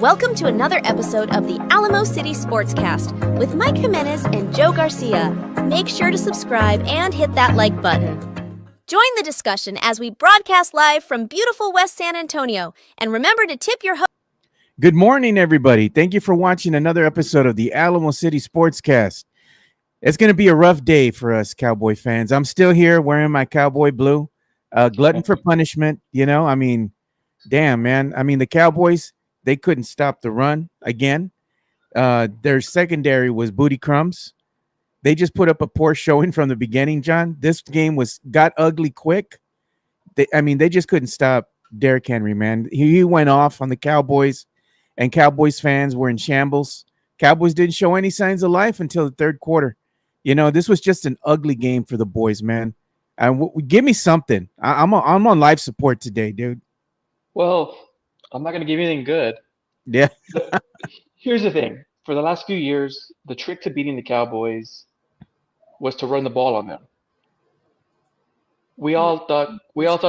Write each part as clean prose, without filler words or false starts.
Welcome to another episode of the Alamo City Sportscast with Mike Jimenez and Joe Garcia. Make sure to subscribe and hit that like button. Join the discussion as we broadcast live from beautiful West San Antonio. And remember to tip your host. Good morning, everybody. Thank you for watching another episode of the Alamo City Sportscast. It's going to be a rough day for us Cowboy fans. I'm still here wearing my cowboy blue. Glutton for punishment, damn, man. The Cowboys, they couldn't stop the run again. Their secondary was booty crumbs. They just put up a poor showing from the beginning, John. This game got ugly quick. They just couldn't stop Derrick Henry, man. He went off on the Cowboys, and Cowboys fans were in shambles. Cowboys didn't show any signs of life until the third quarter. This was just an ugly game for the boys, man. Give me something. I'm on life support today, dude. Well, I'm not going to give you anything good. Yeah. Here's the thing. For the last few years, the trick to beating the Cowboys was to run the ball on them. We all thought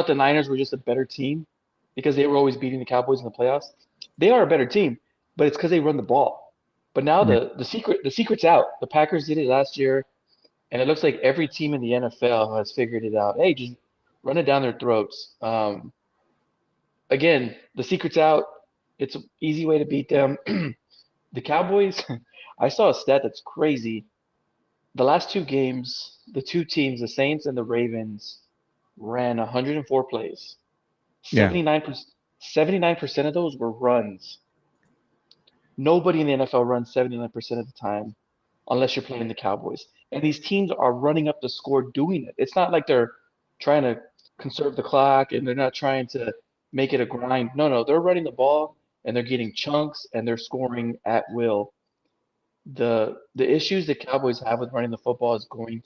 the Niners were just a better team because they were always beating the Cowboys in the playoffs. They are a better team, but it's because they run the ball. But now the secret's out. The Packers did it last year, and it looks like every team in the NFL has figured it out. Hey, just run it down their throats. Again, the secret's out. It's an easy way to beat them. The Cowboys, I saw a stat that's crazy. The last two games, the two teams, the Saints and the Ravens, ran 104 plays. 79% of those were runs. Nobody in the NFL runs 79% of the time unless you're playing the Cowboys. And these teams are running up the score doing it. It's not like they're trying to conserve the clock and they're not trying to make it a grind. No, they're running the ball and they're getting chunks and they're scoring at will. The issues the Cowboys have with running the football is they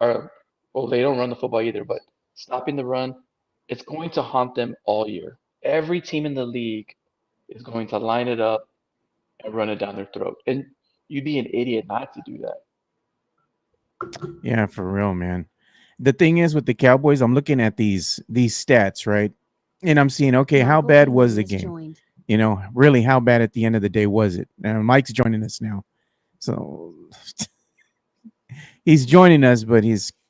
don't run the football either, but stopping the run, it's going to haunt them all year. Every team in the league is going to line it up and run it down their throat. And you'd be an idiot not to do that. Yeah, for real, man. The thing is with the Cowboys, I'm looking at these stats, right? And I'm seeing, okay, how bad was the game? Really, how bad at the end of the day was it? Mike's joining us now. So he's joining us, but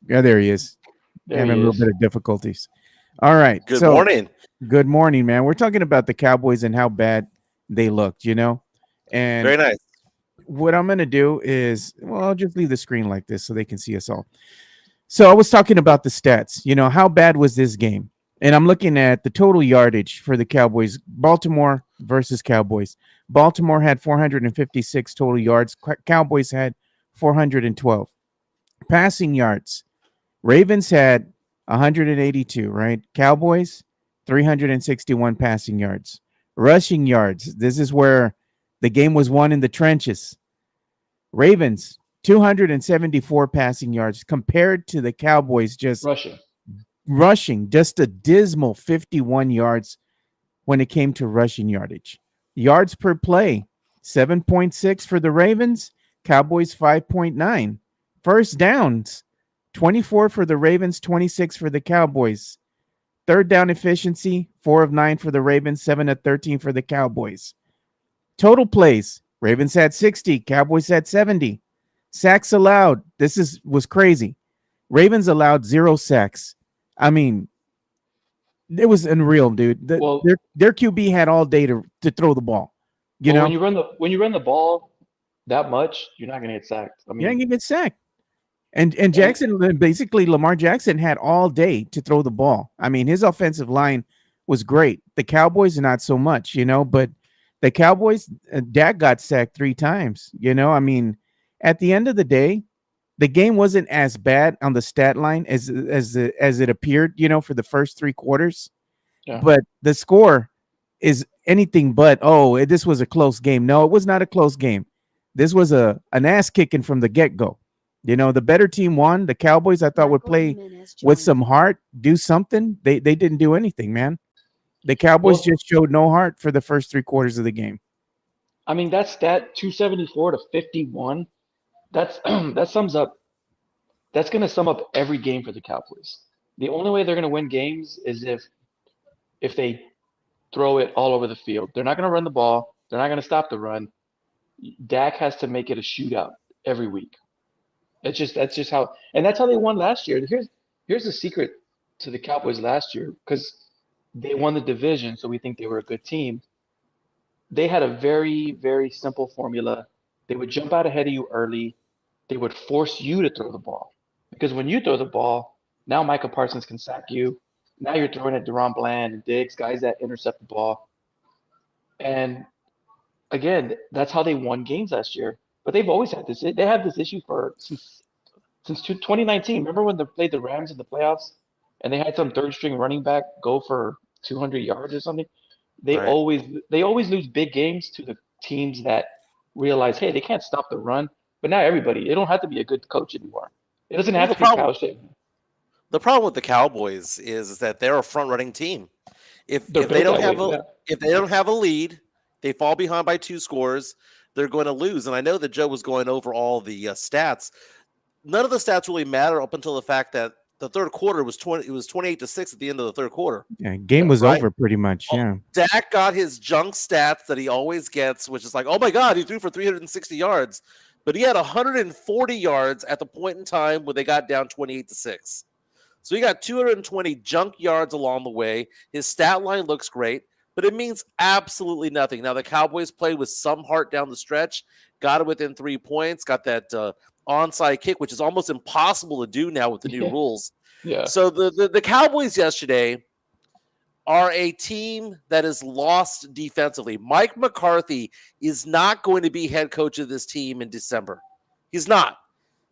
there he is. Having a little bit of difficulties. All right. Good morning. Good morning, man. We're talking about the Cowboys and how bad they looked, And very nice. What I'm going to do is, I'll just leave the screen like this so they can see us all. So I was talking about the stats, how bad was this game? And I'm looking at the total yardage for the Cowboys, Baltimore versus Cowboys. Baltimore had 456 total yards. Cowboys had 412. Passing yards, Ravens had 182, right? Cowboys, 361 passing yards. Rushing yards, this is where the game was won in the trenches. Ravens, 274 passing yards compared to the Cowboys just rushing just a dismal 51 yards when it came to rushing yardage. Yards per play, 7.6 for the Ravens, Cowboys 5.9. First downs, 24 for the Ravens, 26 for the Cowboys. Third down efficiency, 4 of 9 for the Ravens, 7 of 13 for the Cowboys. Total plays, Ravens had 60, Cowboys had 70. Sacks allowed, was crazy. Ravens allowed 0 sacks. It was unreal, dude. Their QB had all day to throw the ball. When you run the ball that much, you're not going to get sacked. You're not going to get sacked. And Jackson, basically, Lamar Jackson had all day to throw the ball. His offensive line was great. The Cowboys, not so much, But the Cowboys, Dak got sacked 3 times. At the end of the day, the game wasn't as bad on the stat line as it appeared, for the first 3 quarters. Yeah. But the score is anything but, this was a close game. No, it was not a close game. This was an ass kicking from the get-go. The better team won. The Cowboys, I thought, would play with some heart, do something. They didn't do anything, man. The Cowboys just showed no heart for the first 3 quarters of the game. That stat, 274 to 51, that's going to sum up every game for the Cowboys. The only way they're going to win games is if they throw it all over the field. They're not going to run the ball. They're not going to stop the run. Dak has to make it a shootout every week. That's just how, and that's how they won last year. Here's the secret to the Cowboys last year, because they won the division, so we think they were a good team. They had a very, very simple formula. They would jump out ahead of you early. They would force you to throw the ball. Because when you throw the ball, now Micah Parsons can sack you. Now you're throwing at Deron Bland and Diggs, guys that intercept the ball. And again, that's how they won games last year. But they've always had this. They have this issue since 2019. Remember when they played the Rams in the playoffs and they had some third string running back go for 200 yards or something? They Right. always lose big games to the teams that realize, hey, they can't stop the run. But now everybody, it don't have to be a good coach anymore. It doesn't have to be Kyle Shanahan. The problem with the Cowboys is that they're a front running team. If They're they built don't that have way, a if they don't have a lead, they fall behind by 2 scores, they're going to lose. And I know that Joe was going over all the stats. None of the stats really matter up until the fact that the third quarter was 28-6 at the end of the third quarter. Yeah, game was Right. over pretty much. Yeah. Dak got his junk stats that he always gets, which is like, oh my God, he threw for 360 yards. But he had 140 yards at the point in time when they got down 28-6. So he got 220 junk yards along the way. His stat line looks great, but it means absolutely nothing. Now, the Cowboys played with some heart down the stretch, got it within 3 points, got that onside kick, which is almost impossible to do now with the new rules. Yeah. So the Cowboys yesterday are a team that is lost defensively. Mike McCarthy is not going to be head coach of this team in December. He's not.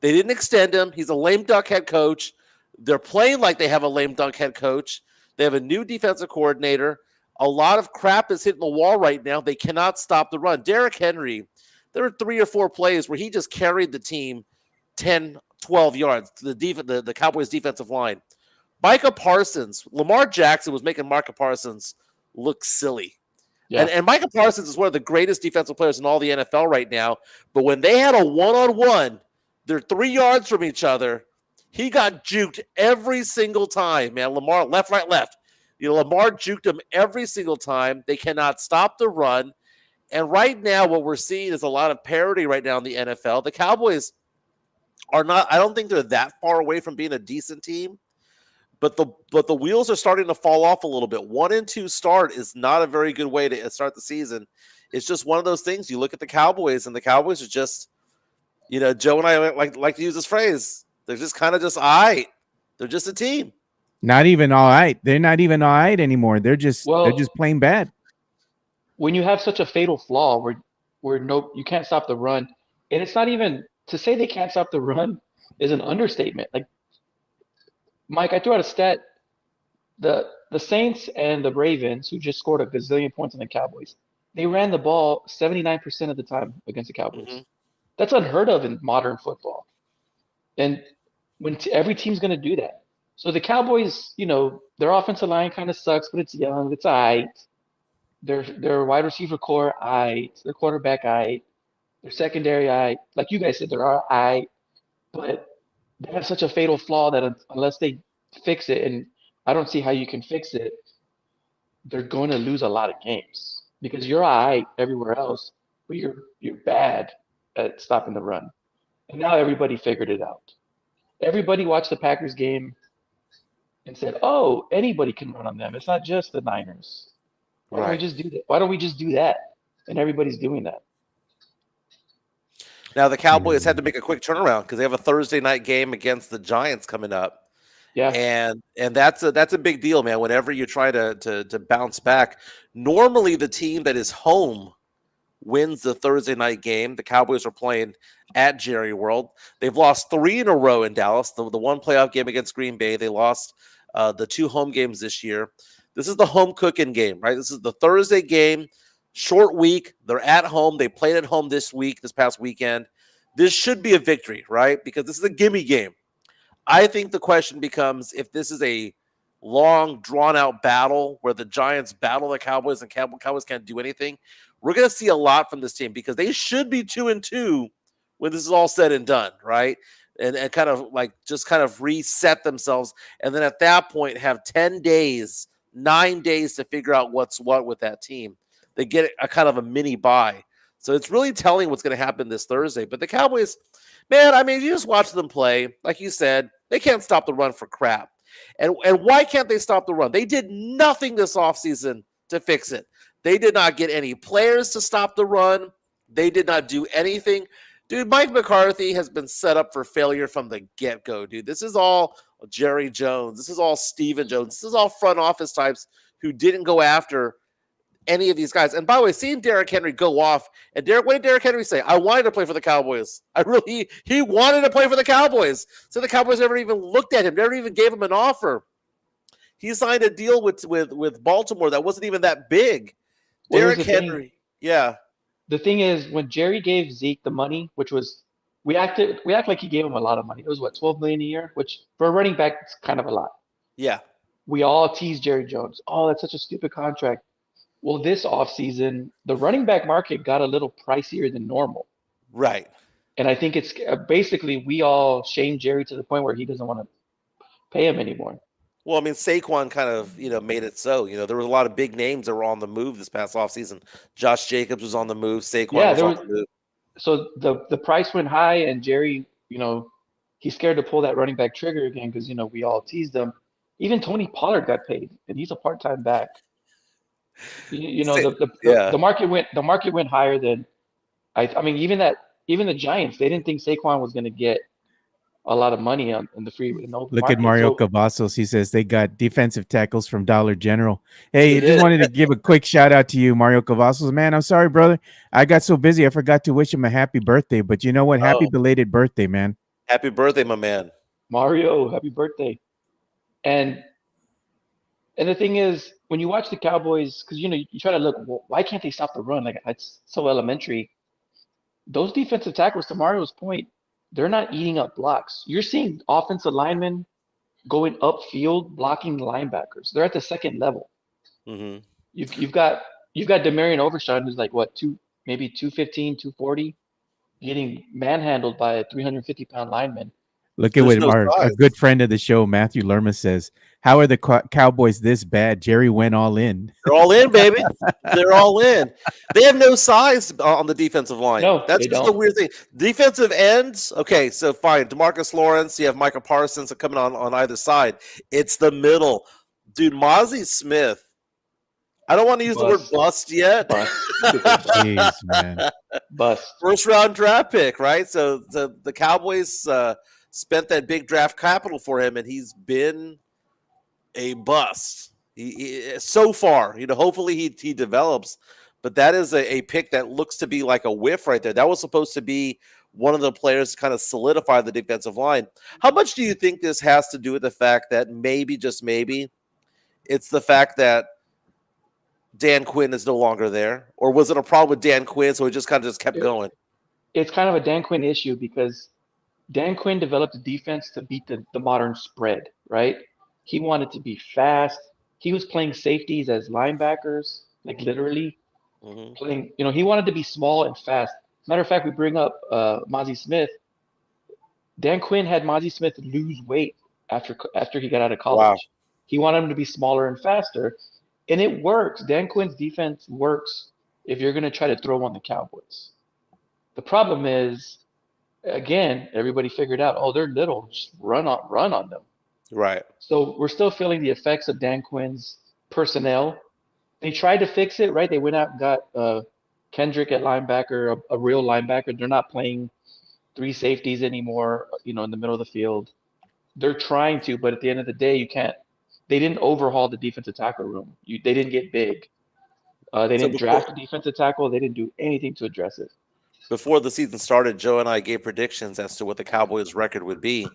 They didn't extend him. He's a lame duck head coach. They're playing like they have a lame duck head coach. They have a new defensive coordinator. A lot of crap is hitting the wall right now. They cannot stop the run. Derrick Henry, there were 3 or 4 plays where he just carried the team 10, 12 yards to the Cowboys defensive line. Micah Parsons, Lamar Jackson was making Micah Parsons look silly. Yeah. And Micah Parsons is one of the greatest defensive players in all the NFL right now. But when they had a one-on-one, they're 3 yards from each other. He got juked every single time, man. Lamar, left, right, left. Lamar juked him every single time. They cannot stop the run. And right now, what we're seeing is a lot of parity right now in the NFL. The Cowboys are not, I don't think they're that far away from being a decent team. But the wheels are starting to fall off a little bit. 1-2 start is not a very good way to start the season. It's just one of those things. You look at the Cowboys, and the Cowboys are just, Joe and I like to use this phrase. They're just kind of just all right. They're just a team. Not even all right. They're not even all right anymore. They're just plain bad. When you have such a fatal flaw where you can't stop the run, and it's not even to say they can't stop the run is an understatement. Like, Mike, I threw out a stat. The Saints and the Ravens, who just scored a gazillion points on the Cowboys, they ran the ball 79% of the time against the Cowboys. Mm-hmm. That's unheard of in modern football. And when every team's going to do that. So the Cowboys, their offensive line kind of sucks, but it's young. It's all right. Their wide receiver core, all right. Their quarterback, all right. Their secondary, all right. Like you guys said, they're all right. But they have such a fatal flaw that unless they fix it, and I don't see how you can fix it, they're going to lose a lot of games because you're all right everywhere else, but you're bad at stopping the run. And now everybody figured it out. Everybody watched the Packers game and said, "Oh, anybody can run on them. It's not just the Niners. Why don't we just do that? Why don't we just do that?" And everybody's doing that. Now the Cowboys had to make a quick turnaround because they have a Thursday night game against the Giants coming up. Yeah. And that's a big deal, man. Whenever you try to bounce back, normally the team that is home wins the Thursday night game. The Cowboys are playing at Jerry World. They've lost 3 in a row in Dallas. The one playoff game against Green Bay. They lost the 2 home games this year. This is the home cooking game, right? This is the Thursday game. Short week. They're at home. They played at home this past weekend. This should be a victory, right? Because this is a gimme game. I think the question becomes if this is a long, drawn-out battle where the Giants battle the Cowboys and Cowboys can't do anything, we're going to see a lot from this team because they should be 2-2 when this is all said and done, right? And kind of reset themselves. And then at that point have 10 days, 9 days to figure out what's what with that team. they get a kind of a mini bye. So it's really telling what's going to happen this Thursday. But the Cowboys, man, I mean, you just watch them play. Like you said, they can't stop the run for crap. And why can't they stop the run? They did nothing this offseason to fix it. They did not get any players to stop the run. They did not do anything. Dude, Mike McCarthy has been set up for failure from the get-go, dude. This is all Jerry Jones. This is all Steven Jones. This is all front office types who didn't go after any of these guys. And by the way, seeing Derrick Henry go off, and what did Derrick Henry say? I wanted to play for the Cowboys. He wanted to play for the Cowboys. So the Cowboys never even looked at him, never even gave him an offer. He signed a deal with Baltimore that wasn't even that big. Well, Derrick Henry, yeah. The thing is, when Jerry gave Zeke the money, which was we act like he gave him a lot of money. It was what, $12 million a year, which for a running back is kind of a lot. Yeah. We all teased Jerry Jones. Oh, that's such a stupid contract. Well, this offseason, the running back market got a little pricier than normal. Right. And I think it's basically we all shamed Jerry to the point where he doesn't want to pay him anymore. Well, I mean, Saquon kind of, made it so. There were a lot of big names that were on the move this past offseason. Josh Jacobs was on the move. Saquon was on the move. So the price went high, and Jerry, he's scared to pull that running back trigger again because, we all teased him. Even Tony Pollard got paid, and he's a part-time back. The market went higher than I mean, even the Giants, they didn't think Saquon was going to get a lot of money in the free. Look at Mario Cavazos. He says they got defensive tackles from Dollar General. Hey, I just wanted to give a quick shout out to you, Mario Cavazos. Man, I'm sorry, brother. I got so busy I forgot to wish him a happy birthday. But you know what? Happy belated birthday, man. Happy birthday, my man. Mario, happy birthday. And the thing is, when you watch the Cowboys, because you try to look, well, why can't they stop the run? Like, it's so elementary. Those defensive tackles, to Mario's point, they're not eating up blocks. You're seeing offensive linemen going upfield blocking linebackers. They're at the second level. Mm-hmm. You've got Demarion Overshawn, who's like maybe 215, 240, getting manhandled by a 350-pound lineman. Look at what a good friend of the show, Matthew Lerma, says. How are the Cowboys this bad? Jerry went all in. They're all in, baby. They're all in. They have no size on the defensive line. No, that's just the weird thing. Defensive ends, okay, so fine. DeMarcus Lawrence, you have Micah Parsons coming on either side. It's the middle. Dude, Mozzie Smith. I don't want to use the word bust yet. Jeez, man. Bust. First round draft pick, right? So the Cowboys spent that big draft capital for him, and he's been a bust. He so far, hopefully he develops, but that is a pick that looks to be like a whiff right there. That was supposed to be one of the players to kind of solidify the defensive line. How much do you think this has to do with the fact that maybe, just maybe, it's the fact that Dan Quinn is no longer there? Or was it a problem with Dan Quinn, so it just kind of kept going? It's kind of a Dan Quinn issue because Dan Quinn developed a defense to beat the modern spread, right? He wanted to be fast. He was playing safeties as linebackers, like literally playing. He wanted to be small and fast. Matter of fact, we bring up Mozzie Smith. Dan Quinn had Mozzie Smith lose weight after he got out of college. Wow. He wanted him to be smaller and faster, and it works. Dan Quinn's defense works if you're going to try to throw on the Cowboys. The problem is, again, everybody figured out, they're little, just run on them. Right. So we're still feeling the effects of Dan Quinn's personnel. They tried to fix it, right? They went out and got Kendrick at linebacker, a real linebacker. They're not playing three safeties anymore, in the middle of the field. They're trying to, but at the end of the day, you can't. They didn't overhaul the defensive tackle room. They didn't get big. They didn't draft a defensive tackle. They didn't do anything to address it. Before the season started, Joe and I gave predictions as to what the Cowboys' record would be.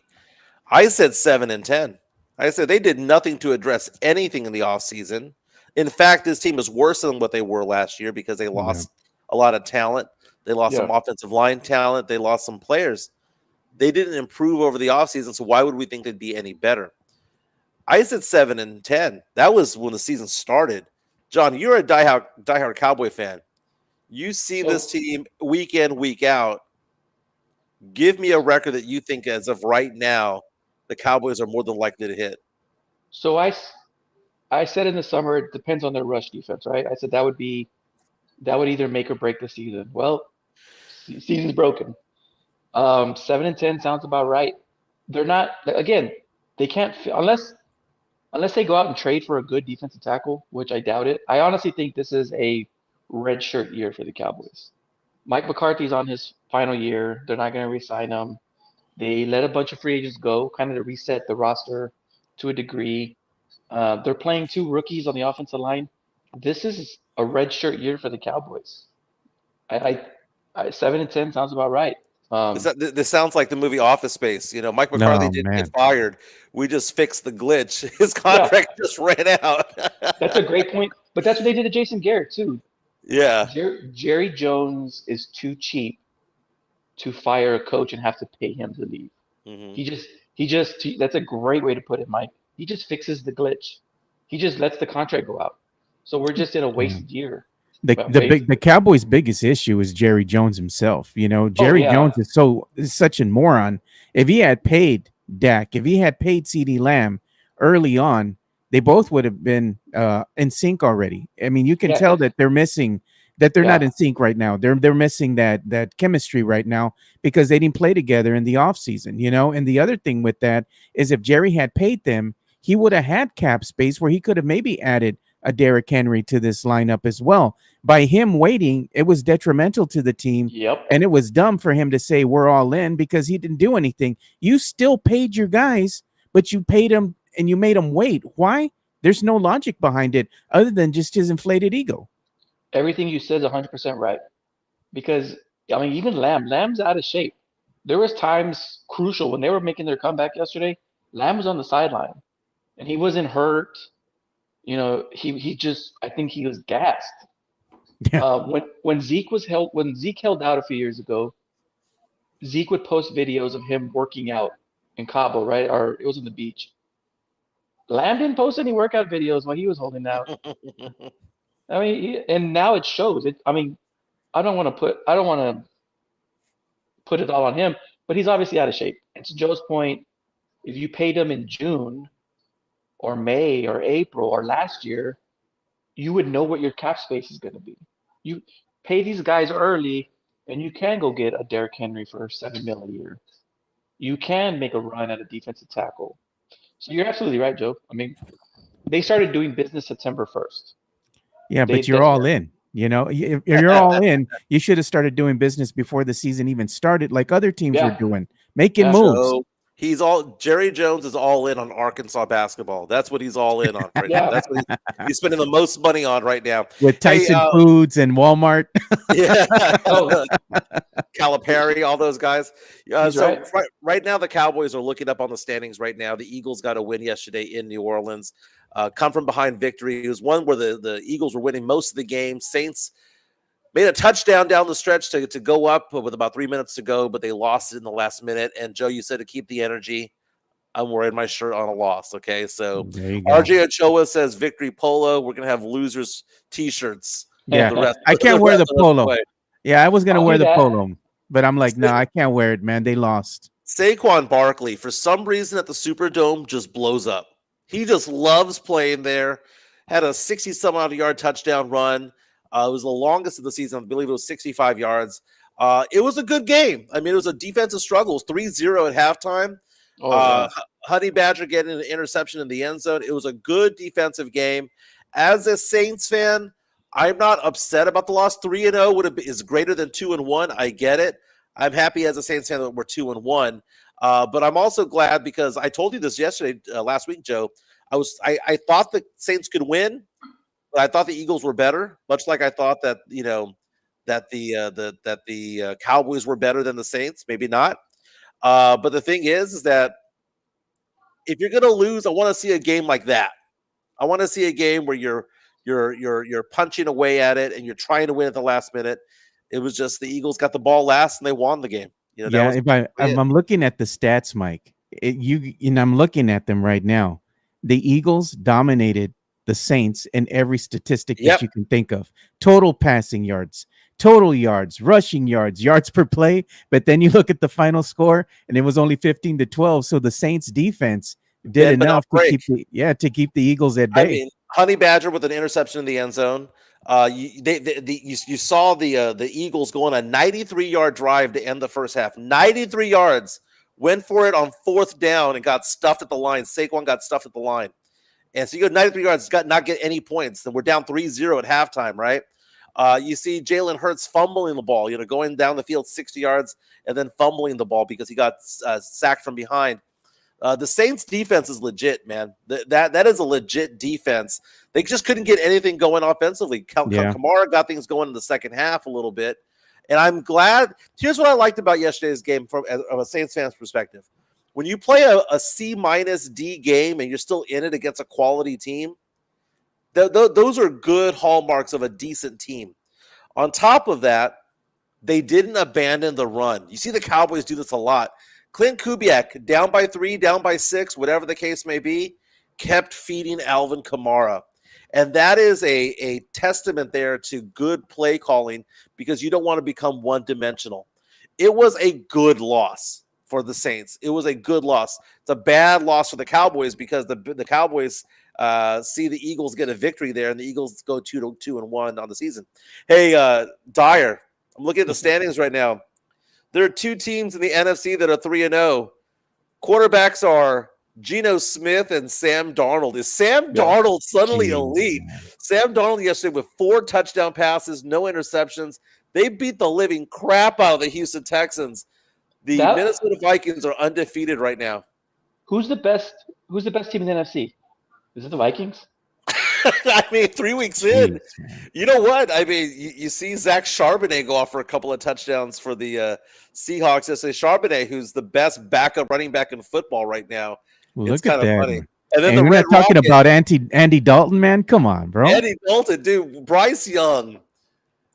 I said 7-10. I said they did nothing to address anything in the offseason. In fact, this team is worse than what they were last year because they lost a lot of talent. They lost some offensive line talent. They lost some players. They didn't improve over the offseason, so why would we think they'd be any better? I said 7-10. That was when the season started. John, you're a diehard Cowboy fan. You see this team week in, week out. Give me a record that you think, as of right now, the Cowboys are more than likely to hit. So I said in the summer, it depends on their rush defense, right? I said that would be That would either make or break the season. Well, season's broken. 7-10 sounds about right. They're not again. They can't unless they go out and trade for a good defensive tackle, which I doubt it. I honestly think this is a red shirt year for the Cowboys. Mike McCarthy's on his final year. They're not going to re-sign him. They let a bunch of free agents go, kind of to reset the roster to a degree. They're playing two rookies on the offensive line. This is a red shirt year for the Cowboys. I 7-10 sounds about right. This sounds like the movie Office Space. Mike McCarthy No, didn't man. get fired. We just fixed the glitch. His Yeah, contract just ran out. that's a great point. But that's what they did to Jason Garrett too. Yeah. Jerry Jones is too cheap to fire a coach and have to pay him to leave. Mhm. That's a great way to put it, Mike. He just fixes the glitch. He just lets the contract go out. So we're just in a wasted year. The Cowboys' biggest issue is Jerry Jones himself. Jerry Jones is such a moron. If he had paid Dak, if he had paid CeeDee Lamb early on, they both would have been in sync already. I mean, you can tell that they're missing, that they're not in sync right now. They're missing that chemistry right now because they didn't play together in the offseason, And the other thing with that is if Jerry had paid them, he would have had cap space where he could have maybe added a Derrick Henry to this lineup as well. By him waiting, it was detrimental to the team. Yep. And it was dumb for him to say we're all in because he didn't do anything. You still paid your guys, but you paid them and you made them wait. Why? There's no logic behind it other than just his inflated ego. Everything you said is 100% right. Because, I mean, even Lamb's out of shape. There was times crucial when they were making their comeback yesterday. Lamb was on the sideline, and he wasn't hurt. I think he was gassed. Yeah. When Zeke held out a few years ago, Zeke would post videos of him working out in Cabo, right? Or it was on the beach. Lamb didn't post any workout videos while he was holding out. I mean, and now it shows. I don't want to put it all on him, but he's obviously out of shape. And to Joe's point, if you paid him in June or May or April or last year, you would know what your cap space is going to be. You pay these guys early, and you can go get a Derrick Henry for $7 million a year. You can make a run at a defensive tackle. So you're absolutely right, Joe. I mean, they started doing business September 1st. Yeah, but you're all in. If you're all in, you should have started doing business before the season even started, like other teams were doing, making moves. So Jerry Jones is all in on Arkansas basketball. That's what he's all in on right now. That's what he's spending the most money on right now. With Tyson Foods and Walmart. Yeah. Calipari, all those guys. Right now, the Cowboys are looking up on the standings right now. The Eagles got a win yesterday in New Orleans. Come from behind victory. It was one where the Eagles were winning most of the game. Saints made a touchdown down the stretch to go up with about 3 minutes to go, but they lost it in the last minute. And Joe, you said to keep the energy. I'm wearing my shirt on a loss. Okay, so RJ Ochoa says victory polo. We're gonna have losers T-shirts. Yeah, I can't wear the polo. Yeah, I was gonna wear the polo, but I'm like, no, I can't wear it, man. They lost. Saquon Barkley, for some reason at the Superdome, just blows up. He just loves playing there. Had a 60-some-odd yard touchdown run. It was the longest of the season. I believe it was 65 yards. It was a good game. I mean, it was a defensive struggle. It was 3-0 at halftime. Honey Badger getting an interception in the end zone. It was a good defensive game. As a Saints fan, I'm not upset about the loss. 3-0 is greater than 2-1. I get it. I'm happy as a Saints fan that we're 2-1. But I'm also glad because I told you this yesterday, last week, Joe. I thought the Saints could win. I thought the Eagles were better, much like I thought that the Cowboys were better than the Saints. Maybe not, but the thing is that if you're going to lose, I want to see a game like that. I want to see a game where you're punching away at it and you're trying to win at the last minute. It was just the Eagles got the ball last and they won the game. I'm looking at the stats, Mike. I'm looking at them right now. The Eagles dominated the Saints in every statistic that you can think of. Total passing yards, total yards, rushing yards, yards per play. But then you look at the final score and it was only 15-12. So the Saints defense did enough to keep the Eagles at bay. I mean, Honey Badger with an interception in the end zone. You saw the Eagles go on a 93-yard drive to end the first half. 93 yards. Went for it on 4th down and got stuffed at the line. Saquon got stuffed at the line. And so you go 93 yards, not get any points. And we're down 3-0 at halftime, right? You see Jalen Hurts fumbling the ball, going down the field 60 yards and then fumbling the ball because he got sacked from behind. The Saints defense is legit, man. That is a legit defense. They just couldn't get anything going offensively. Kamara got things going in the second half a little bit. And I'm glad. Here's what I liked about yesterday's game from a Saints fan's perspective. When you play a C-D game and you're still in it against a quality team, those are good hallmarks of a decent team. On top of that, they didn't abandon the run. You see the Cowboys do this a lot. Clint Kubiak, down by 3, down by 6, whatever the case may be, kept feeding Alvin Kamara. And that is a testament there to good play calling because you don't want to become one-dimensional. It was a good loss for the Saints. It was a good loss. It's a bad loss for the Cowboys because the Cowboys see the Eagles get a victory there, and the Eagles go 2-1 on the season. Hey, Dyer, I'm looking at the standings right now. There are 2 teams in the NFC that are 3-0. Quarterbacks are Geno Smith and Sam Darnold. Is Sam Darnold suddenly elite? Sam Darnold yesterday with 4 touchdown passes, no interceptions. They beat the living crap out of the Houston Texans. The Minnesota Vikings are undefeated right now. Who's the best team in the NFC? Is it the Vikings? I mean, 3 weeks in, you know what? I mean, you see Zach Charbonnet go off for a couple of touchdowns for the Seahawks. It's Charbonnet, who's the best backup running back in football right now. Well, it's look at kind of that. funny. And then we're not talking about Andy Dalton, man. Come on, bro. Andy Dalton, dude. Bryce Young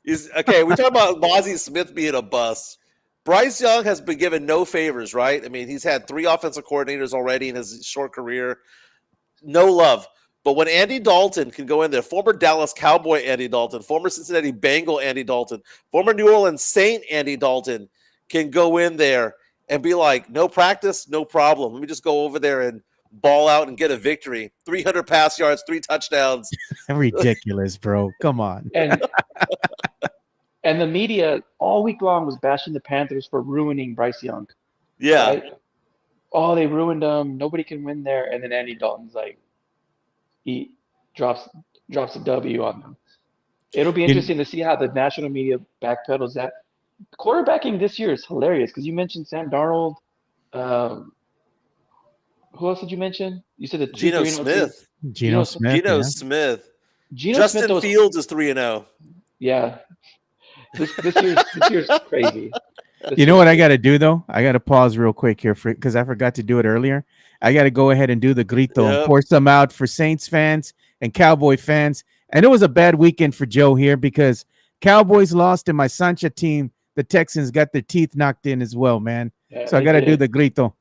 is okay. We talk about Mozzie Smith being a bust. Bryce Young has been given no favors, right? I mean, he's had 3 offensive coordinators already in his short career. No love. But when Andy Dalton can go in there, former Dallas Cowboy Andy Dalton, former Cincinnati Bengal Andy Dalton, former New Orleans Saint Andy Dalton can go in there and be like, no practice, no problem. Let me just go over there and ball out and get a victory. 300 pass yards, 3 touchdowns. Ridiculous, bro. Come on. And the media all week long was bashing the Panthers for ruining Bryce Young. Yeah. Right? Oh, they ruined him. Nobody can win there. And then Andy Dalton's like, he drops a W on them. It'll be interesting to see how the national media backpedals that. Quarterbacking this year is hilarious because you mentioned Sam Darnold. Who else did you mention? You said the Geno Smith. Geno Smith. Justin Smith Fields is 3-0. Yeah. This year's crazy. You know what I got to do, though? I got to pause real quick here because I forgot to do it earlier. I got to go ahead and do the grito and pour some out for Saints fans and Cowboy fans. And it was a bad weekend for Joe here because Cowboys lost and my Sancha team, the Texans, got their teeth knocked in as well, man. Yeah, so I got to do the grito.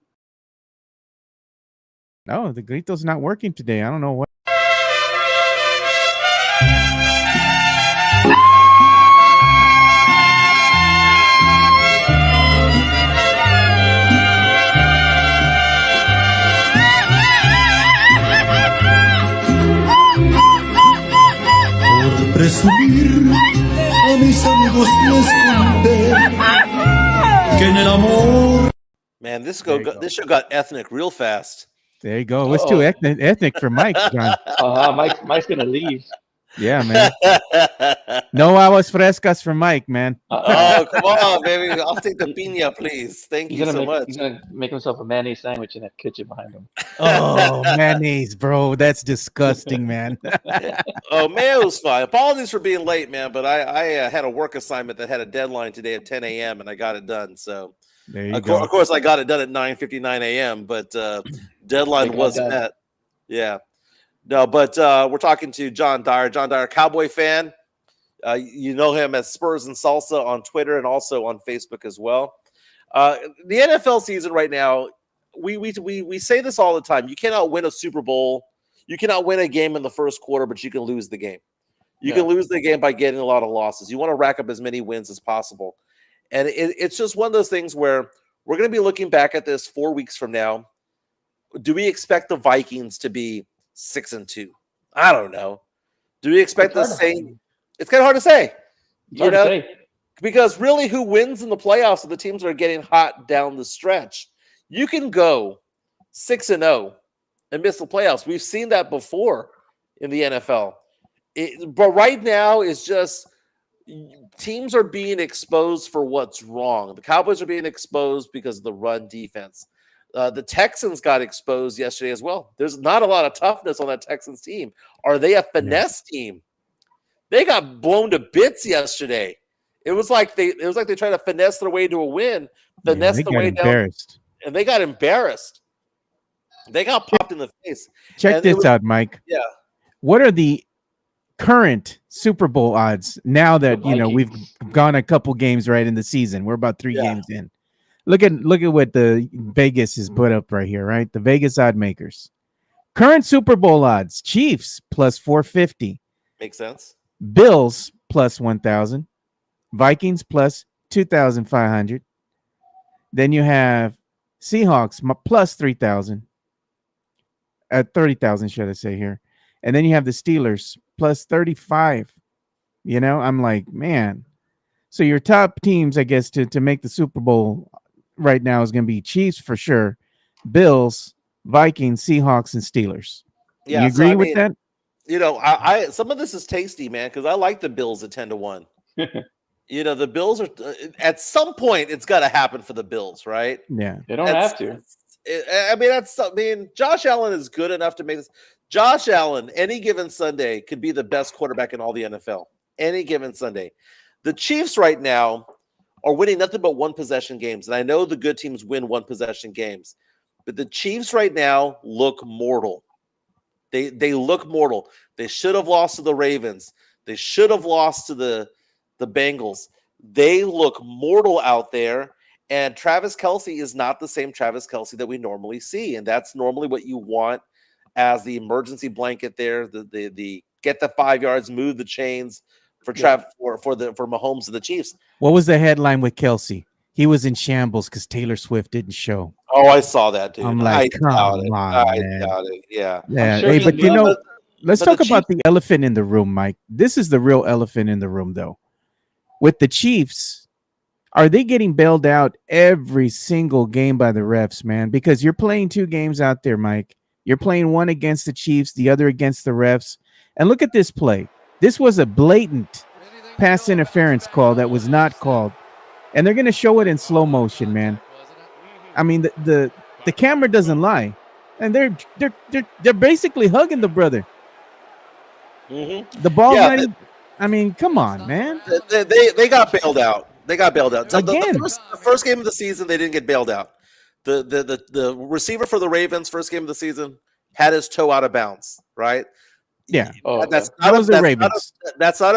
No, the grito's not working today. I don't know what. Presumir a mis amigos les conté que en el amor. Man, this show got ethnic real fast. There you go. It's too ethnic for Mike, John. Mike's gonna leave. Yeah, man. No aguas frescas for Mike, man. Oh, come on, baby. I'll take the piña, please. Thank you so much. He's gonna make himself a mayonnaise sandwich in that kitchen behind him. Oh, mayonnaise, bro. That's disgusting, man. Oh, mayo's fine. Apologies for being late, man, but I had a work assignment that had a deadline today at 10 a.m. and I got it done. So, there you go. Of course, I got it done at 9:59 a.m., but deadline was met. Yeah. No, but we're talking to John Dyer. John Dyer, Cowboy fan. You know him as Spurs and Salsa on Twitter and also on Facebook as well. The NFL season right now, we say this all the time. You cannot win a Super Bowl. You cannot win a game in the first quarter, but you can lose the game. You can lose the game by getting a lot of losses. You want to rack up as many wins as possible. And it's just one of those things where we're going to be looking back at this 4 weeks from now. Do we expect the Vikings to be 6-2? I don't know. Do we expect the It's hard to- same? It's kind of hard to say. It's hard to say. Because really, who wins in the playoffs are the teams that are getting hot down the stretch. You can go 6-0 and miss the playoffs. We've seen that before in the NFL. But right now, it's just teams are being exposed for what's wrong. The Cowboys are being exposed because of the run defense. The Texans got exposed yesterday as well. There's not a lot of toughness on that Texans team. Are they a finesse team? They got blown to bits yesterday. It was like they tried to finesse their way to a win, finesse their way down, and they got embarrassed. They got popped in the face. Check this out, Mike. Yeah. What are the current Super Bowl odds now that we've gone a couple games right in the season? We're about 3 games in. Look at what the Vegas has put up right here, right? The Vegas odd makers. Current Super Bowl odds: Chiefs plus 450. Makes sense. Bills plus 1,000. Vikings plus 2,500. Then you have Seahawks plus 3,000. 30,000, should I say here? And then you have the Steelers plus 35. I'm like, man. So your top teams, I guess, to make the Super Bowl right now is going to be Chiefs for sure, Bills, Vikings, Seahawks, and Steelers. Yeah, you agree with that? I some of this is tasty, man, because I like the Bills at 10-1. The Bills are at some point it's got to happen for the Bills, right? Yeah, they don't have to. Josh Allen is good enough to make this. Josh Allen, any given Sunday, could be the best quarterback in all the NFL. Any given Sunday. The Chiefs right now are winning nothing but one possession games. And I know the good teams win one possession games. But the Chiefs right now look mortal. They look mortal. They should have lost to the Ravens. They should have lost to the Bengals. They look mortal out there. And Travis Kelce is not the same Travis Kelce that we normally see. And that's normally what you want as the emergency blanket there. The get the 5 yards, move the chains for Mahomes and the Chiefs. What was the headline with Kelce? He was in shambles because Taylor Swift didn't show. Oh, I saw that, dude. I'm like, come on, man. Doubt it. Yeah. Sure, hey, but let's talk about the elephant in the room, Mike. This is the real elephant in the room, though. With the Chiefs, are they getting bailed out every single game by the refs, man? Because you're playing 2 games out there, Mike. You're playing one against the Chiefs, the other against the refs. And look at this play. This was a blatant pass interference call that was not called. And they're going to show it in slow motion, man. I mean, the camera doesn't lie. And they're basically hugging the brother. Mm-hmm. The ball come on, man. They got bailed out. They got bailed out. Again. The first game of the season, they didn't get bailed out. The receiver for the Ravens, first game of the season, had his toe out of bounds, right? Yeah. That's not a